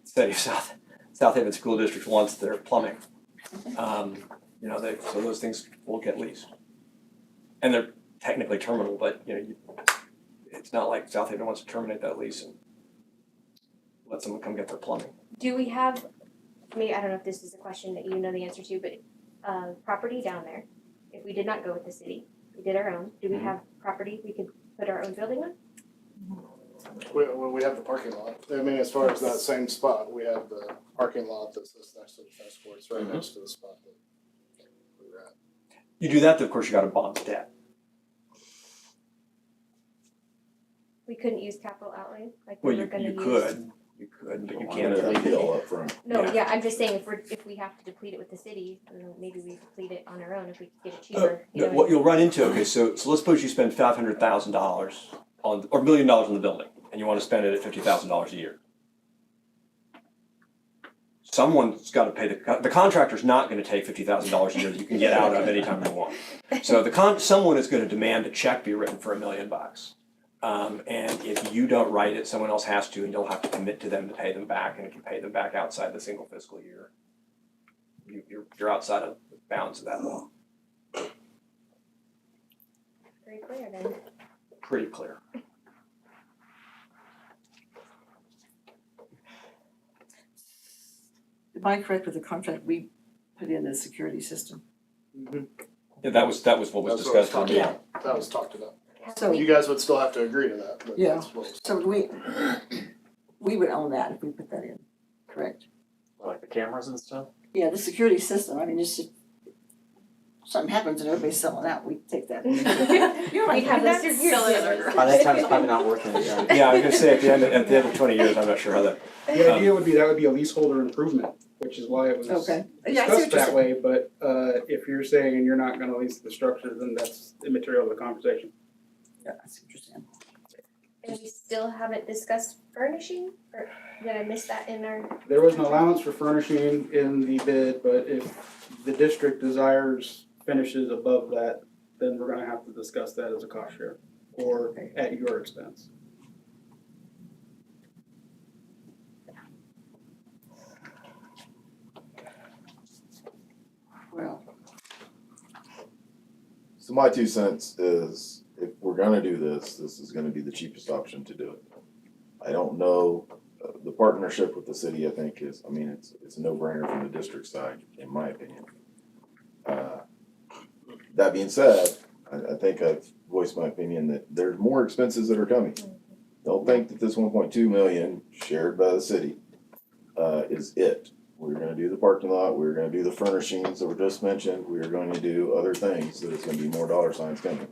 city of South Haven School District wants their plumbing. So those things will get leased. And they're technically terminable, but, it's not like South Haven wants to terminate that lease and let someone come get their plumbing.
do we have me, I don't know if this is a question that you know the answer to, but property down there, if we did not go with the city, we did our own, do we have property we could put our own building on?
We have the parking lot. I mean, as far as that same spot, we have the parking lot that's next to the tennis courts, right next to the spot that we were at.
You do that, of course, you gotta bond the debt.
We couldn't use capital outlay, like
Well,
we were
you
gonna use.
you could, but you
Why
can't.
not leave it all up front?
No,
Yeah.
yeah, I'm just saying if we have to deplete it with the city, maybe we deplete it on our own if we could get it cheaper, you know?
What you'll run into, okay, so let's suppose you spend $500,000 on, or $1 million on the building, and you wanna spend it at $50,000 a year. Someone's gotta pay the contractor's not gonna take $50,000 a year that you can get out of anytime you want. So someone is gonna demand a check be written for $1 million. And if you don't write it, someone else has to, and you'll have to commit to them to pay them back, and if you pay them back outside the single fiscal year, you're outside of the bounds of that law.
Very clear then.
Pretty clear.
Am I correct with the contract we put in the security system?
Yeah, that was what was
That's what
discussed.
talked
earlier.
about. That was talked about.
So
You guys would still have to agree to that, but
Yeah.
that's what was.
So we would own that if we put that in, correct?
Like the cameras and stuff?
Yeah, the security system, I mean, it's just, something happens and everybody's selling out, we take that.
We'd have those security
By that time, it's probably not worth it, yeah.
Yeah, I was gonna say, at the end of 20 years, I'm not sure how that.
The idea would be that would be a leaseholder improvement, which is why it was
Okay. Yeah, I see what
discussed
you're
that way, but if you're saying you're not gonna lease the structure, then that's immaterial to the conversation.
Yeah, I see what you're saying.
And we still haven't discussed furnishing, or did I miss that in our?
There was an allowance for furnishing in the bid, but if the district desires finishes above that, then we're gonna have to discuss that as a cost share, or at your expense.
Well,
So my 2 cents is, if we're gonna do this, this is gonna be the cheapest option to do it. I don't know, the partnership with the city, I think is, I mean, it's a no-brainer from the district side, in my opinion. That being said, I think I've voiced my opinion that there's more expenses that are coming. Don't think that this 1.2 million shared by the city, is it. We're gonna do the parking lot, we're gonna do the furnishings that were just mentioned, we're going to do other things, that it's gonna be more dollar signs coming.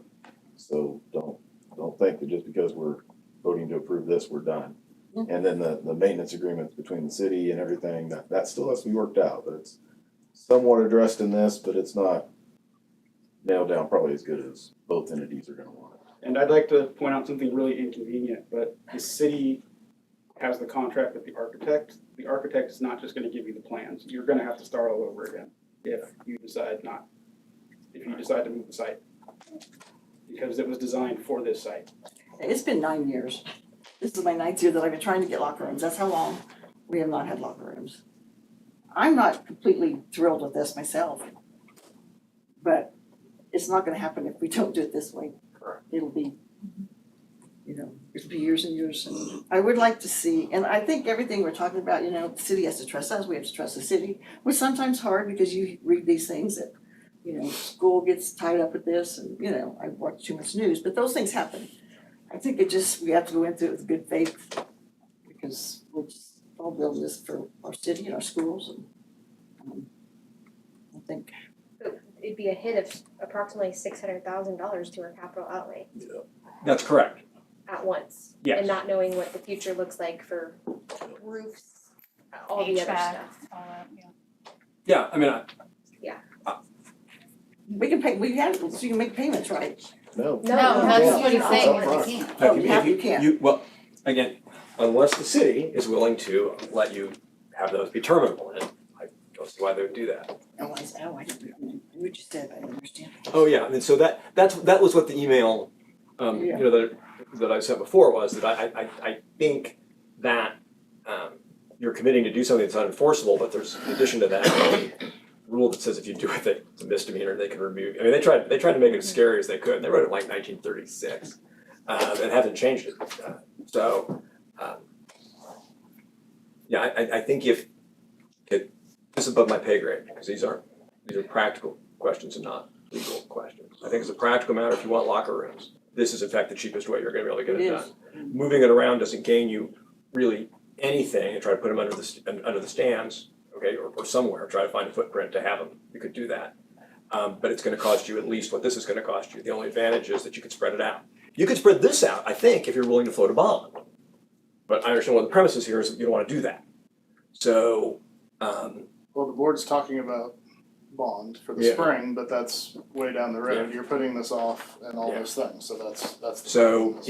So don't think that just because we're voting to approve this, we're done. And then the maintenance agreements between the city and everything, that still has to be worked out, but it's somewhat addressed in this, but it's not nailed down probably as good as both entities are gonna want it.
And I'd like to point out something really inconvenient, but the city has the contract with the architect. The architect is not just gonna give you the plans, you're gonna have to start all over again if you decide to move the site. Because it was designed for this site.
it's been 9 years. This is my 9th year that I've been trying to get locker rooms, that's how long we have not had locker rooms. I'm not completely thrilled with this myself. But it's not gonna happen if we don't do it this way. It'll be, it'll be years and years. And I would like to see, and I think everything we're talking about, the city has to trust us, we have to trust the city, which is sometimes hard because you read these things that, school gets tied up with this and, I watch too much news, but those things happen. I think we have to go into it with good faith because we're just all building this for our city and our schools and I think.
It'd be a hit of approximately $600,000 to our capital outlay
That's correct.
at once.
Yes.
And not knowing what the future looks like for roofs, all the other
HVAC,
stuff.
all that, yeah.
Yeah, I mean,
We can pay, so you can make payments, right?
No.
No,
that's what he's
It's
saying,
upfront.
they can't.
Oh, you can't.
well, again, unless the city is willing to let you have those be terminable, and I don't see why they would do that.
I didn't, what you said, I didn't understand.
Oh, yeah, I mean, so that was what the email, that I sent before was, that I think that, you're committing to do something that's unenforceable, but there's, in addition to that, a rule that says if you do it, it's a misdemeanor, they can remove, I mean, they tried to make it as scary as they could, and they wrote it in like 1936, and haven't changed it. I think if this is above my pay grade, because these are practical questions and not legal questions. I think it's a practical matter if you want locker rooms. This is in fact the cheapest way you're gonna be able to get it done. Moving it around doesn't gain you really anything, and try to put them under the stands, okay, or somewhere, try to find a footprint to have them, you could do that. But it's gonna cost you at least what this is gonna cost you. The only advantage is that you could spread it out. You could spread this out, I think, if you're willing to float a bond. But I understand one of the premises here is that you don't wanna do that. So,
Well, the board's talking about bond for the
Yeah.
spring, but that's way down the road.
Yeah.
You're putting this off and all
Yeah.
those things, so that's the.
so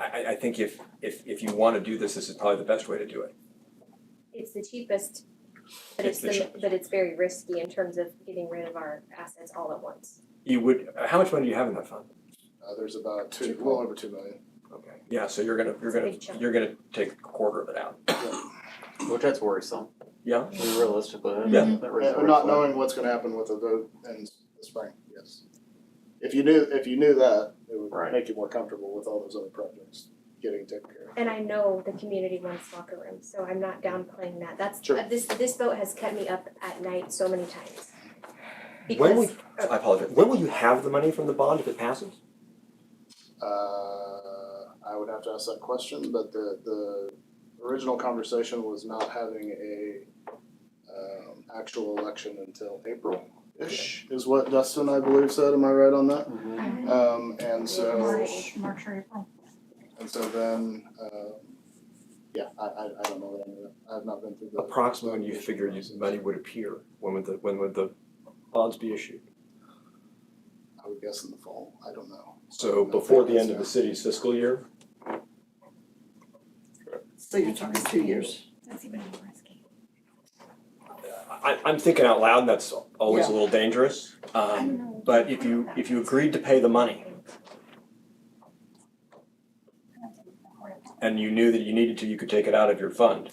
I think if you wanna do this, this is probably the best way to do it.
It's the cheapest, but
It's
but it's very risky in terms of getting rid of our assets all at once.
You would, how much money do you have in that fund?
There's about well over 2 million.
Okay, yeah, so you're gonna take a quarter of it out.
Which that's worrisome.
Yeah.
I mean, realistically,
Yeah.
that really
And not knowing what's gonna happen with the vote in the spring, yes. If you knew that, it would make you more comfortable with all those other projects getting taken care of.
And I know the community wants locker rooms, so I'm not downplaying that. That's,
Sure.
this vote has kept me up at night so many times.
When will,
Because,
I apologize, when will you have the money from the bond if it passes?
I would have to ask that question, but the original conversation was not having a actual election until April-ish, is what Dustin, I believe, said. Am I right on that? And so.
March or April.
And so then, I don't know what any of that, I have not been through the.
Approximately when you figure the money would appear, when would the bonds be issued?
I would guess in the fall, I don't know.
So before the end of the city's fiscal year?
So you're talking 2 years.
That's even more risky.
I'm thinking out loud, and that's always a little dangerous. But if you agreed to pay the money, and you knew that you needed to, you could take it out of your fund.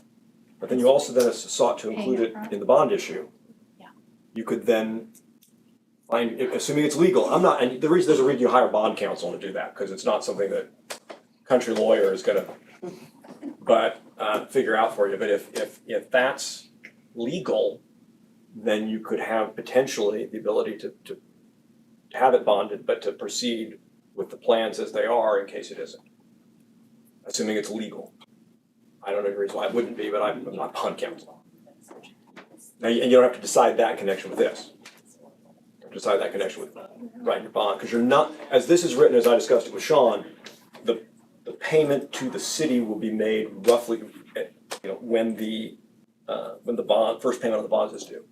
But then you also then sought to include it in the bond issue. You could then find, assuming it's legal, and the reason there's a reason you hire bond counsel to do that, because it's not something that country lawyer is gonna figure out for you. But if that's legal, then you could have potentially the ability to have it bonded, but to proceed with the plans as they are in case it isn't. Assuming it's legal. I don't know the reason why it wouldn't be, but I'm not bond counsel. Now, and you don't have to decide that in connection with this. You have to decide that in connection with writing your bond, because you're not, as this is written, as I discussed it with Sean, the payment to the city will be made roughly, when the first payment on the bonds is due.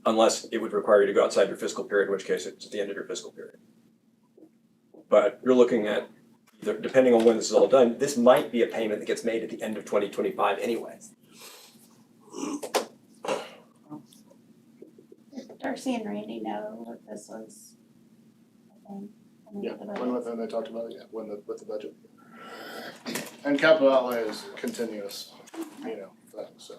Unless it would require you to go outside your fiscal period, in which case it's at the end of your fiscal period. But you're looking at, depending on when this is all done, this might be a payment that gets made at the end of 2025 anyway.
Darcy and Randy know what this was.
Yeah, when they talked about it, with the budget. And capital outlay is continuous, thing, so.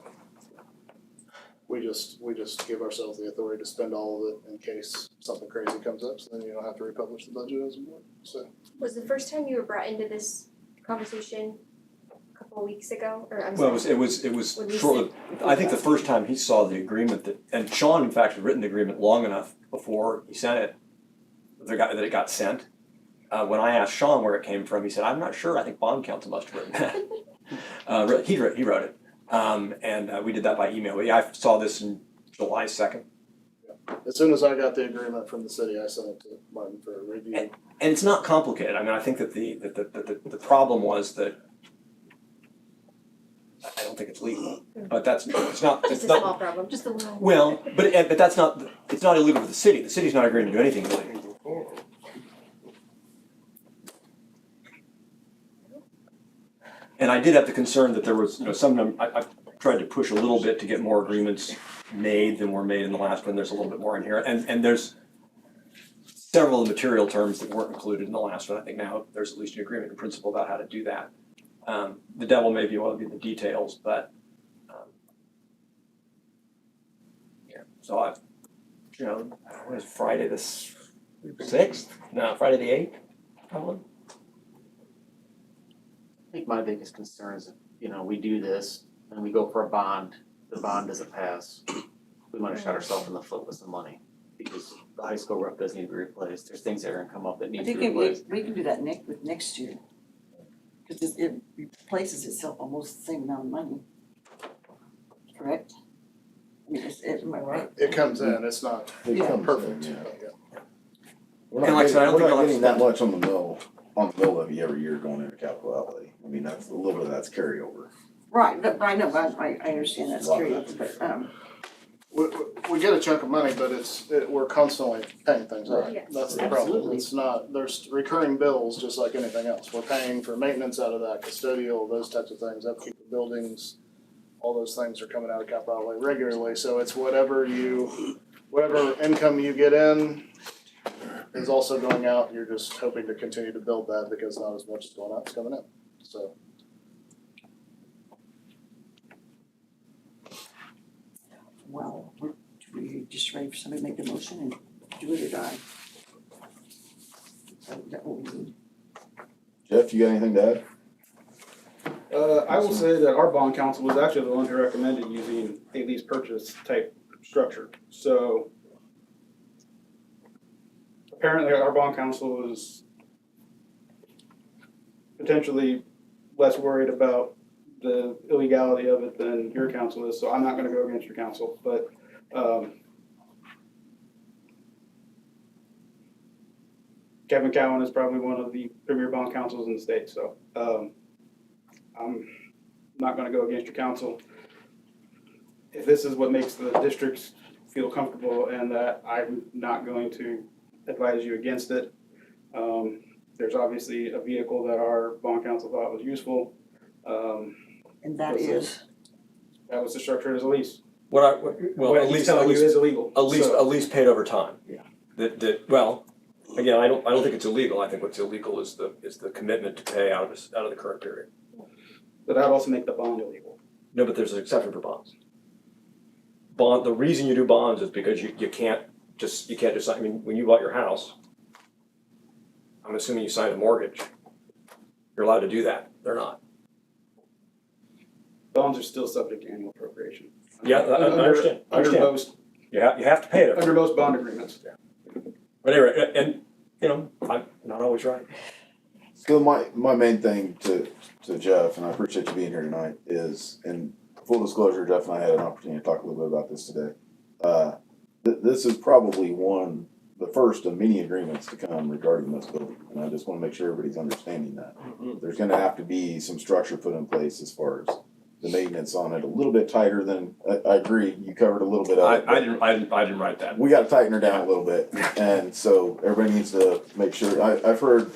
We just give ourselves the authority to spend all of it in case something crazy comes up, so then you don't have to republish the budget as a board, so.
was the first time you were brought into this conversation a couple of weeks ago, or I'm
Well,
sorry?
it was
When we
shortly, I think the first time he saw the agreement and Sean in fact had written the agreement long enough before he sent it, that it got sent. When I asked Sean where it came from, he said, I'm not sure, I think bond counsel must have written that. He wrote it, and we did that by email. Yeah, I saw this in July 2nd.
As soon as I got the agreement from the city, I sent it to Martin for a review.
And it's not complicated. I mean, I think that the problem was that I don't think it's legal, but it's not.
Just a small problem, just a little.
Well, but that's not. It's not illegal for the city. The city's not agreeing to do anything illegal. And I did have the concern that there was, I tried to push a little bit to get more agreements made than were made in the last one. There's a little bit more in here, and there's several of the material terms that weren't included in the last one. I think now there's at least an agreement in principle about how to do that. The devil may be in the details, but so what is Friday the 6th? No, Friday the 8th, probably.
think my biggest concern is, if, we do this and we go for a bond, the bond doesn't pass, we might have shot ourselves in the foot with some money. Because the high school roof does need to be replaced, there's things that are gonna come up that
I
need to
think
be replaced.
we can do that with next year. Cause it replaces itself almost the same amount of money. Correct? I mean, am I right?
It comes in, it's not
Yeah.
perfect.
We're
And
not
like I said, I don't
getting,
think
we're not
you'll have
getting
to
that much on the mill levy every year going into capital outlay. I mean, that's a little bit of that's carryover.
Right, but I know, I understand that's curious, but,
We get a chunk of money, but we're constantly paying things up.
Right.
That's the problem.
Absolutely.
It's not, there's recurring bills just like anything else. We're paying for maintenance out of that, custodial, those types of things, upkeep of buildings. All those things are coming out of capital outlay regularly, so it's whatever income you get in is also going out. You're just hoping to continue to build that because not as much is going out is coming in, so.
well, we just ready for somebody to make the motion and do it or die. Is that what we need?
Jeff, you got anything to add?
I will say that our bond counsel was actually the one who recommended using a lease purchase type structure. So apparently our bond counsel was potentially less worried about the illegality of it than your counsel is, so I'm not gonna go against your counsel, but, Kevin Cowan is probably one of the premier bond counsels in the state, so, I'm not gonna go against your counsel. If this is what makes the districts feel comfortable and that I'm not going to advise you against it. There's obviously a vehicle that our bond counsel thought was useful.
And that is,
That was the structure as a lease.
Well,
What
at
he's
least,
telling you is illegal.
at least,
So-
at least paid over time.
Yeah.
Well, again, I don't think it's illegal. I think what's illegal is the commitment to pay out of the current period.
But that'd also make the bond illegal.
No, but there's an exception for bonds. The reason you do bonds is because you can't just, I mean, when you bought your house, I'm assuming you signed a mortgage. You're allowed to do that. They're not.
Bonds are still subject to annual appropriation.
Yeah, I understand. I
Under
understand.
most,
You have to pay it.
under most bond agreements.
But anyway, and, I'm not always right.
So my main thing to Jeff, and I appreciate you being here tonight, is, and full disclosure, Jeff and I had an opportunity to talk a little bit about this today. This is probably the first of many agreements to come regarding this building, and I just wanna make sure everybody's understanding that. There's gonna have to be some structure put in place as far as the maintenance on it, a little bit tighter than, I agree, you covered a little bit of it.
I didn't write that.
We gotta tighten her down a little bit, and so everybody needs to make sure, I've heard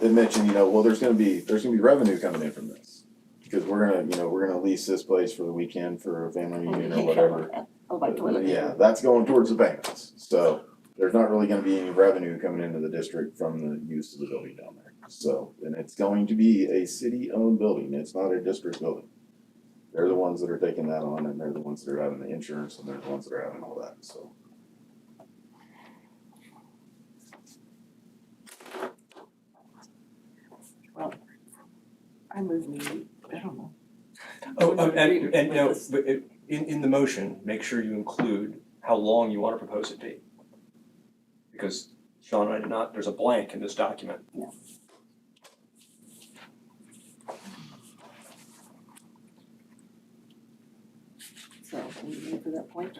it mentioned, well, there's gonna be revenue coming in from this. Because we're gonna lease this place for the weekend for a family reunion or whatever.
oh, my toilet.
Yeah, that's going towards the payments, so there's not really gonna be any revenue coming into the district from the use of the building down there. So, and it's going to be a city-owned building, it's not a district building. They're the ones that are taking that on, and they're the ones that are having the insurance, and they're the ones that are having all that, so.
Well, I move we, I don't know.
But in the motion, make sure you include how long you wanna propose it be. Because Sean and I did not, there's a blank in this document.
Yeah. So, we ready for that point?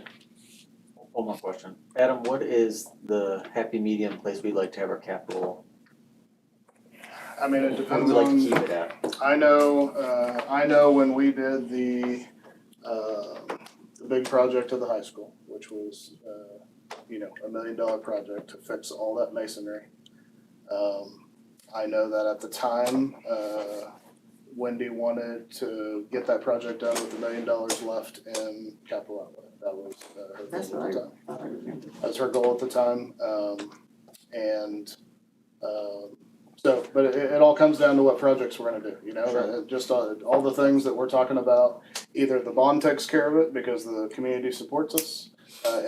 One more question. Adam, what is the happy medium place we'd like to have our capital?
I mean, it
Where
depends
would we like
on.
to keep it at?
I know when we did the big project of the high school, which was, $1 million project to fix all that masonry. I know that at the time, Wendy wanted to get that project done with $1 million left in capital outlay. That was her
That's
goal
what
at the time.
I remember.
That was her goal at the time. So, but it all comes down to what projects we're gonna do, just all the things that we're talking about. Either the bond takes care of it because the community supports us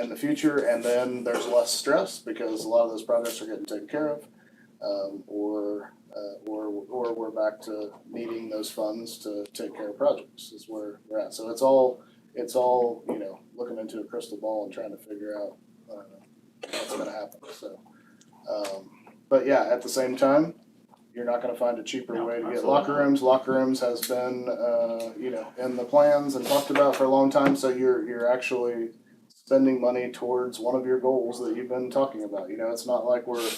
in the future, and then there's less stress because a lot of those projects are getting taken care of. Or or we're back to needing those funds to take care of projects is where we're at. So it's all, you know, looking into a crystal ball and trying to figure out, what's gonna happen, so. But yeah, at the same time, you're not gonna find a cheaper
No,
way to get
absolutely
locker
not.
rooms. Locker rooms has been, you know, in the plans and talked about for a long time, so you're actually spending money towards one of your goals that you've been talking about. You know, it's not like we're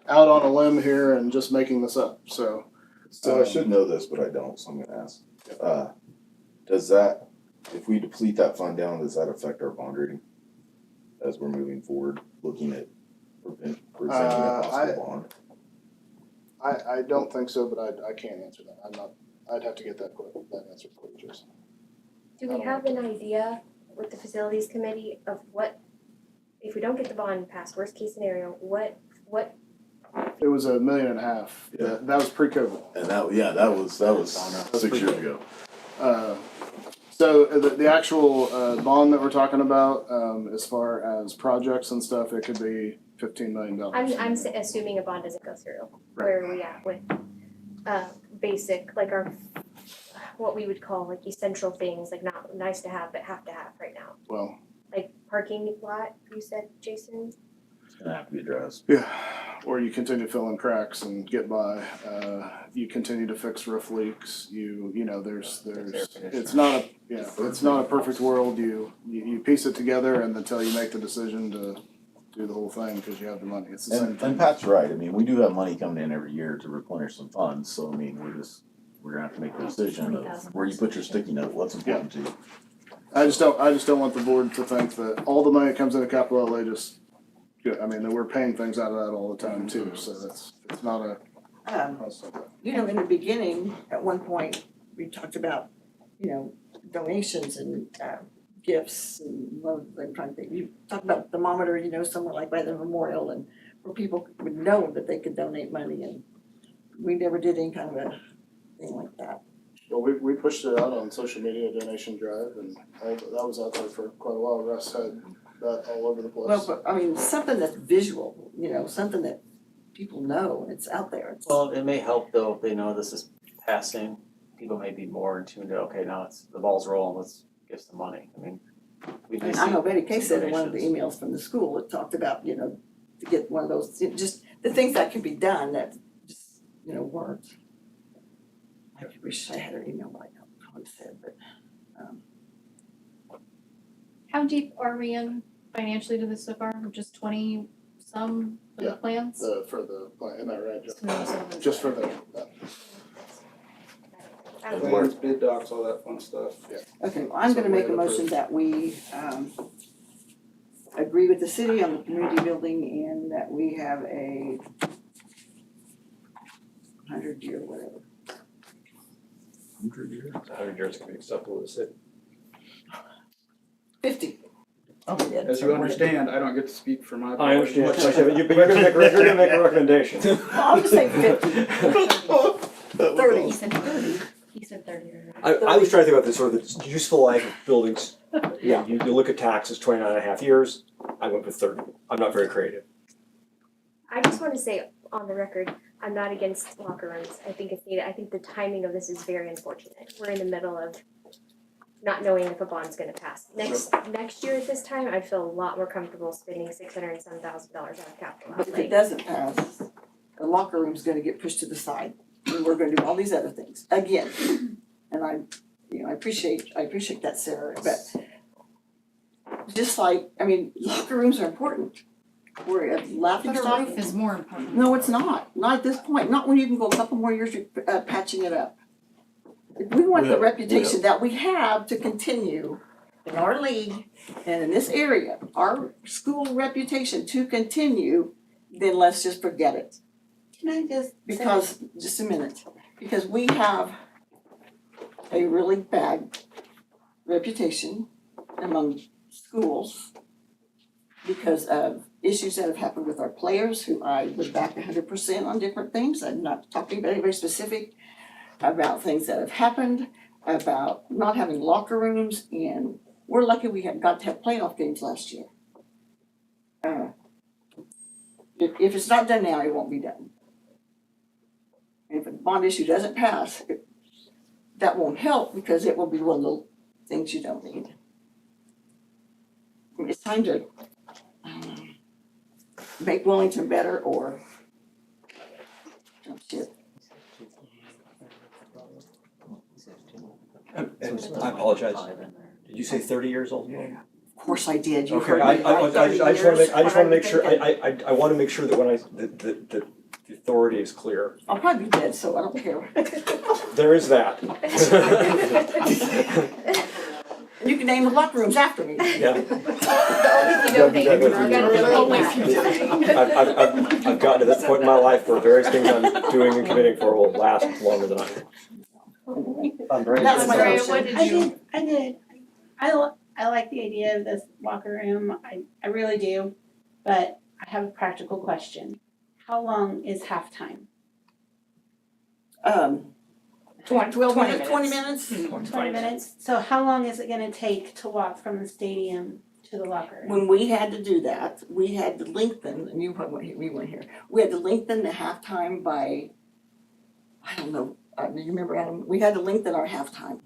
out on a limb here and just making this up, so.
So I should know this, but I don't, so I'm gonna ask. Does that, if we deplete that fund down, does that affect our bond rating? As we're moving forward, looking at presenting a possible bond?
I don't think so, but I can't answer that. I'd have to get that answer for you, Jason.
Do we have an idea with the facilities committee of what, if we don't get the bond passed, worst case scenario, what
It was $1.5 million.
Yeah.
That was pre-COVID.
And that was 6 years ago.
So the actual bond that we're talking about, as far as projects and stuff, it could be $15 million.
I'm assuming a bond doesn't go through. Where are we at with basic, like our, what we would call like essential things, like not nice to have, but have to have right now?
Well,
Like parking lot, you said, Jason?
It's gonna have to be addressed.
yeah, or you continue to fill in cracks and get by. You continue to fix roof leaks. You know, there's it's not a perfect world. You piece it together and until you make the decision to do the whole thing because you have the money. It's the same thing.
And Pat's right, I mean, we do have money coming in every year to replenish some funds, so I mean, we're gonna have to make a decision of where you put your sticky note, what's important to you.
I just don't want the board to think that all the money that comes into capital outlay just, I mean, we're paying things out of that all the time too, so it's not a.
You know, in the beginning, at one point, we talked about, you know, donations and gifts and I'm trying to think, you talked about the thermometer, you know, somewhere like by the memorial and where people would know that they could donate money and we never did any kind of a thing like that.
Well, we pushed it out on social media donation drive and that was out there for quite a while. Russ had that all over the place.
Well, but I mean, something that's visual, you know, something that people know and it's out there. It's,
Well, it may help though if they know this is passing. People may be more in tune to, okay, now the ball's rolling, let's give some money. I mean, we may see
I know Betty Kay
some
said in one of the
donations.
emails from the school, it talked about, you know, to get one of those, just the things that can be done that just, you know, weren't. I wish I had her email like I probably said, but,
How deep are we in financially to this so far? Just 20 some for the
Yeah.
plans?
For the plan, isn't that right, Jeff?
No, so-
Just for the,
Plans, bid docs, all that fun stuff.
okay, well, I'm gonna make a motion that we, agree with the city on the community building and that we have a 100-year whatever.
100 years.
100 years can be acceptable to the city.
50. Oh, yeah.
As you understand, I don't get to speak for my.
I understand, but you're gonna make a recommendation.
Well, I'll just say 50. 30.
He said 30. He said 30.
I was trying to think about this sort of the useful life of buildings. Yeah, you look at taxes, 29 and a half years, I went with 30. I'm not very creative.
I just want to say on the record, I'm not against locker rooms. I think it's needed. I think the timing of this is very unfortunate. We're in the middle of not knowing if a bond's gonna pass. Next year at this time, I'd feel a lot more comfortable spending $600 and some thousand out of capital
But if
outlay.
it doesn't pass, the locker room's gonna get pushed to the side, and we're gonna do all these other things, again. And I appreciate that, Sarah, but just like, I mean, locker rooms are important. We're a laughing
But a
stock.
roof is more important.
No, it's not at this point, not when you can go a couple more years patching it up. If we want the reputation that we have to continue in our league and in this area, our school reputation to continue, then let's just forget it.
Can I just
Because, just a minute, because we have a really bad reputation among schools because of issues that have happened with our players, who I would back 100% on different things. I'm not talking about anybody specific, about things that have happened, about not having locker rooms, and we're lucky we got to have playoff games last year. If it's not done now, it won't be done. And if a bond issue doesn't pass, that won't help because it will be one of the things you don't need. I mean, it's time to, I don't know, make Wellington better or jump ship.
I apologize. Did you say 30 years old?
Of course I did. You
Okay,
heard
I
me.
just want to make sure, I want to make sure that when the authority is clear.
I'll probably be dead, so I don't care.
There is that.
You can name the locker rooms after me.
Yeah.
Only if you donate.
I've gotten to this point in my life where various things I'm doing and committing for will last longer than I think.
That's my
Andrea,
motion.
what did
I
you?
did, I did. I like the idea of this locker room, I really do, but I have a practical question. How long is halftime?
12 minutes, 20 minutes?
20 minutes? So how long is it gonna take to walk from the stadium to the locker room?
When we had to do that, we had to lengthen, and you weren't here, we had to lengthen the halftime by, I don't know, do you remember, Adam? We had to lengthen our halftime.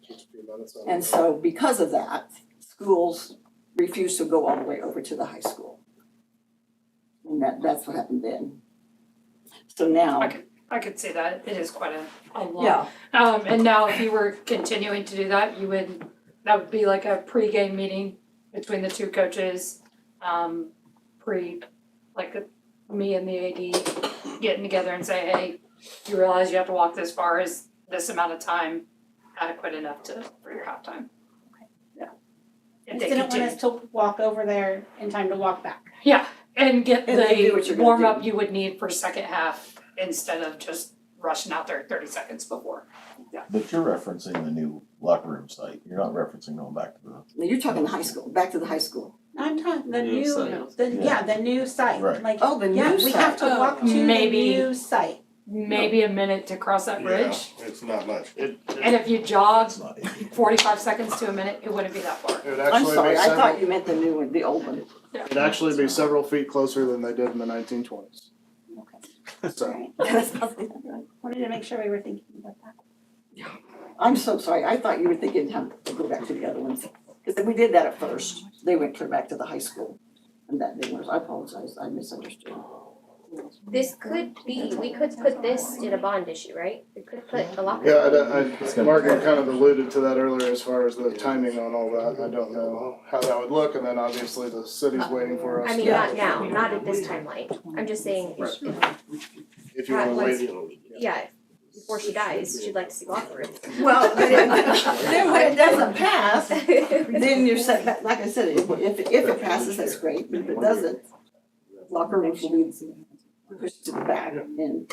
Just a few minutes on
And
it.
so because of that, schools refused to go all the way over to the high school. And that's what happened then. So now,
I could see that, it is quite a lot.
yeah,
And now if you were continuing to do that, that would be like a pre-game meeting between the two coaches, me and the AD getting together and say, hey, you realize you have to walk this far, is this amount of time adequate enough for your halftime? Yeah.
I
If
just
they
didn't want
continue.
us to walk over there in time to walk back.
Yeah, and get
And then do what
the
you're gonna
warm up
do.
you would need for second half instead of just rushing out there 30 seconds before.
But you're referencing the new locker room site. You're not referencing going back to the.
now you're talking the high school, back to the high school.
I'm talking the
New
new,
site.
the new site,
Right.
like,
Oh, the
yeah,
new
we have to
site.
walk to the
Maybe.
new site.
Maybe a minute to cross that bridge.
Yeah, it's not much.
And if you jog
It's not.
45 seconds to a minute, it wouldn't be that far.
It would
I'm
actually
sorry,
be
I thought
several,
you meant the new one, the old one.
it'd actually be several feet closer than they did in the 1920s. So,
Right.
That's nothing.
Wanted to make sure we were thinking about that.
I'm so sorry, I thought you were thinking how to go back to the other ones. Because we did that at first, they went clear back to the high school. And that they was, I apologize, I misunderstood.
This could be, we could put this in a bond issue, right? We could put a locker
yeah,
room.
Margaret kind of alluded to that earlier as far as the timing on all that. I don't know how that would look, and then obviously the city's waiting for us.
I mean,
to-
not now, not at this timeline. I'm just saying,
If you wanna wait.
yeah, before she dies, she'd like to see locker room.
Well, then when it doesn't pass, then you're set back, like I said, if it passes, that's great, but if it doesn't, locker rooms will be pushed to the back and.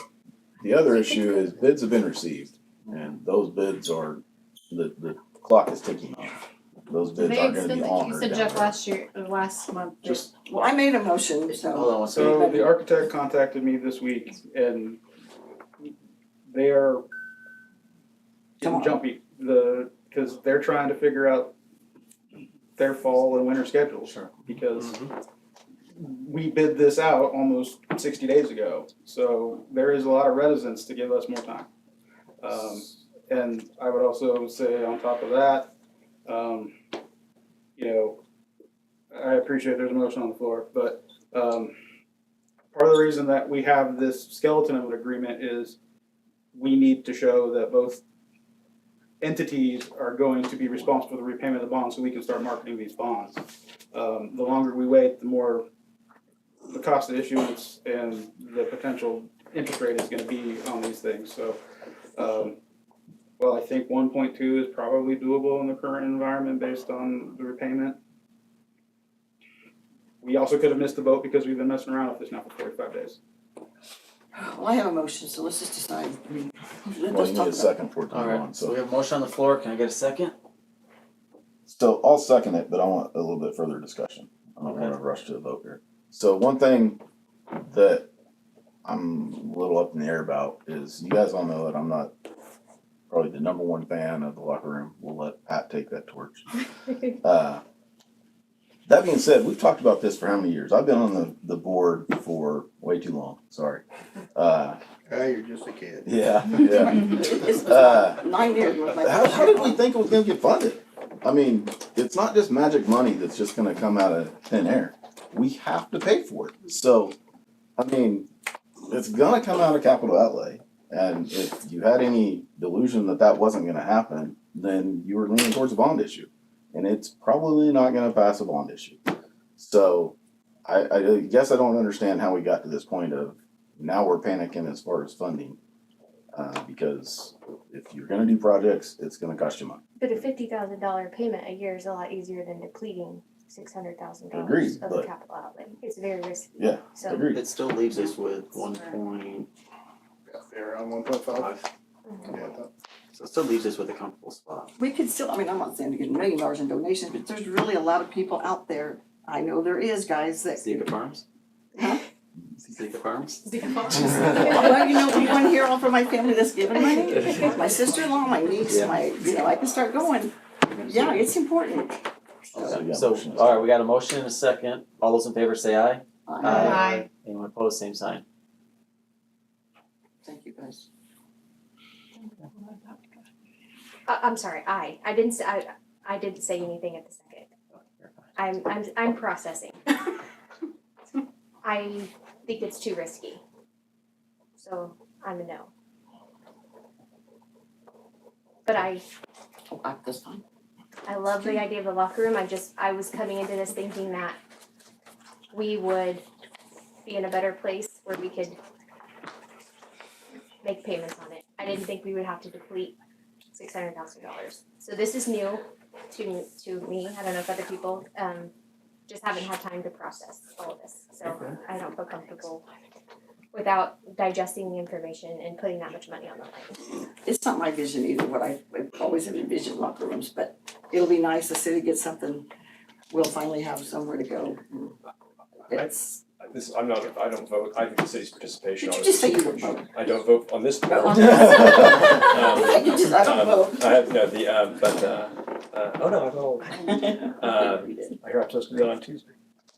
The other issue is bids have been received, and those bids are, the clock is ticking off. Those bids
They
aren't gonna be
extended,
honored.
you said
down
Jeff
there.
last month.
Just,
Well, I made a motion, so.
Hold on one
So
second.
the architect contacted me this week and they are getting jumpy, because they're trying to figure out their fall and winter schedules.
Sure.
Because we bid this out almost 60 days ago, so there is a lot of reticence to give us more time. And I would also say on top of that, you know, I appreciate there's a motion on the floor, but part of the reason that we have this skeleton of an agreement is we need to show that both entities are going to be responsible for the repayment of the bonds so we can start marketing these bonds. The longer we wait, the more the cost of issuance and the potential interest rate is gonna be on these things, so. Well, I think 1.2 is probably doable in the current environment based on the repayment. We also could have missed the boat because we've been messing around with this now for 45 days.
Well, I have a motion, so let's just decide. I mean, let's
Well, you
talk
need a
about
second for it to move
Alright,
on,
so we
so.
have a motion on the floor, can I get a second?
So I'll second it, but I want a little bit further discussion. I don't wanna rush to the vote here. So one thing that I'm a little up in the air about is, you guys all know that I'm not probably the number one fan of the locker room. We'll let Pat take that torch. That being said, we've talked about this for how many years? I've been on the board for way too long, sorry.
You're just a kid.
Yeah, yeah.
It's 9 years with my.
How did we think it was gonna get funded? I mean, it's not just magic money that's just gonna come out of thin air. We have to pay for it. So, I mean, it's gonna come out of capital outlay. And if you had any delusion that that wasn't gonna happen, then you were leaning towards a bond issue. And it's probably not gonna pass a bond issue. So, I guess I don't understand how we got to this point of now we're panicking as far as funding. Because if you're gonna do projects, it's gonna cost you money.
But a $50,000 payment a year is a lot easier than depleting $600,000
Agreed,
of the
but-
capital outlay. It's very risky.
Yeah,
So
agreed.
It still leaves us with 1
They're around 1.5.
so it still leaves us with a comfortable spot.
We could still, I mean, I'm not saying to get $1 million in donations, but there's really a lot of people out there. I know there is, guys, that.
Zika Farms?
Huh?
Zika Farms?
Well, you know, you wanna hear all from my family that's giving money? My sister-in-law, my niece, I can start going. Yeah, it's important.
So, all right, we got a motion and a second. All those in favor say aye.
Aye.
Anyone opposed, same sign.
Thank you, guys.
I'm sorry, I didn't say, I didn't say anything at the second. I'm processing. I think it's too risky. So I'm a no. But
That's fine.
I love the idea of the locker room. I was coming into this thinking that we would be in a better place where we could make payments on it. I didn't think we would have to deplete $600,000. So this is new to me. I don't know if other people just haven't had time to process all of this. So I don't feel comfortable without digesting the information and putting that much money on the line.
It's not my vision either, what I've always have envisioned locker rooms, but it'll be nice, the city gets something, we'll finally have somewhere to go. It's,
I don't vote, I think the city's participation
did
on
you
this
just say
is
you would vote?
I don't vote on this board.
I don't vote.
I have, no, oh no, I vote. I hear I'm supposed to be on Tuesday.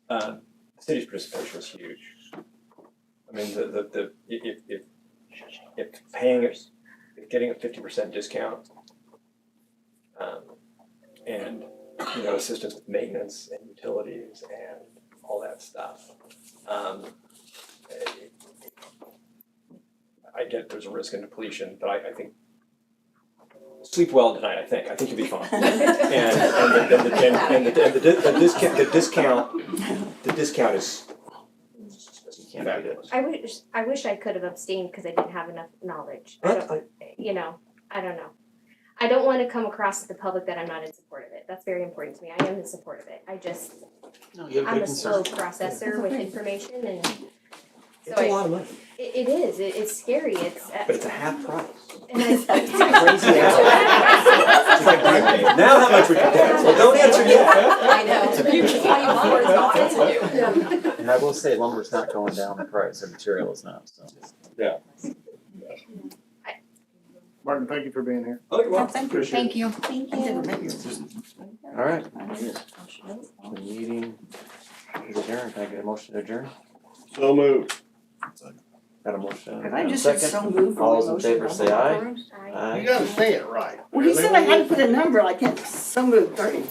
The city's participation is huge. I mean, if getting a 50% discount, and, you know, assistance with maintenance and utilities and all that stuff. I get there's a risk in depletion, but I think sleep well tonight. I think you'll be fine. The discount is fabulous.
I wish I could have abstained because I didn't have enough knowledge. I don't know. I don't want to come across to the public that I'm not in support of it. That's very important to me. I am in support of it. I'm a slow processor with information and so
It's a lot of money.
It is. It's scary.
But it's a half price.
And
Crazy now how much would you pay? Well, don't answer yet.
I know.
And I will say lumber's not going down in price, and material is not, so.
Yeah.
Martin, thank you for being here.
Oh, you're welcome.
Thank you.
Thank you.
All right. The meeting is adjourned. Can I get a motion to adjourn?
So moved.
Got a motion
But I
and a
just said
second.
so moved.
All those in favor say aye.
You gotta say it right.
Well, he said I had to put a number, I can't, so moved 30.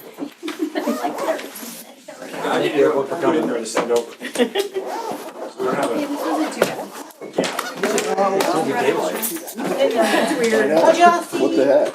I think you're for coming there to send over. We're having.
What the heck?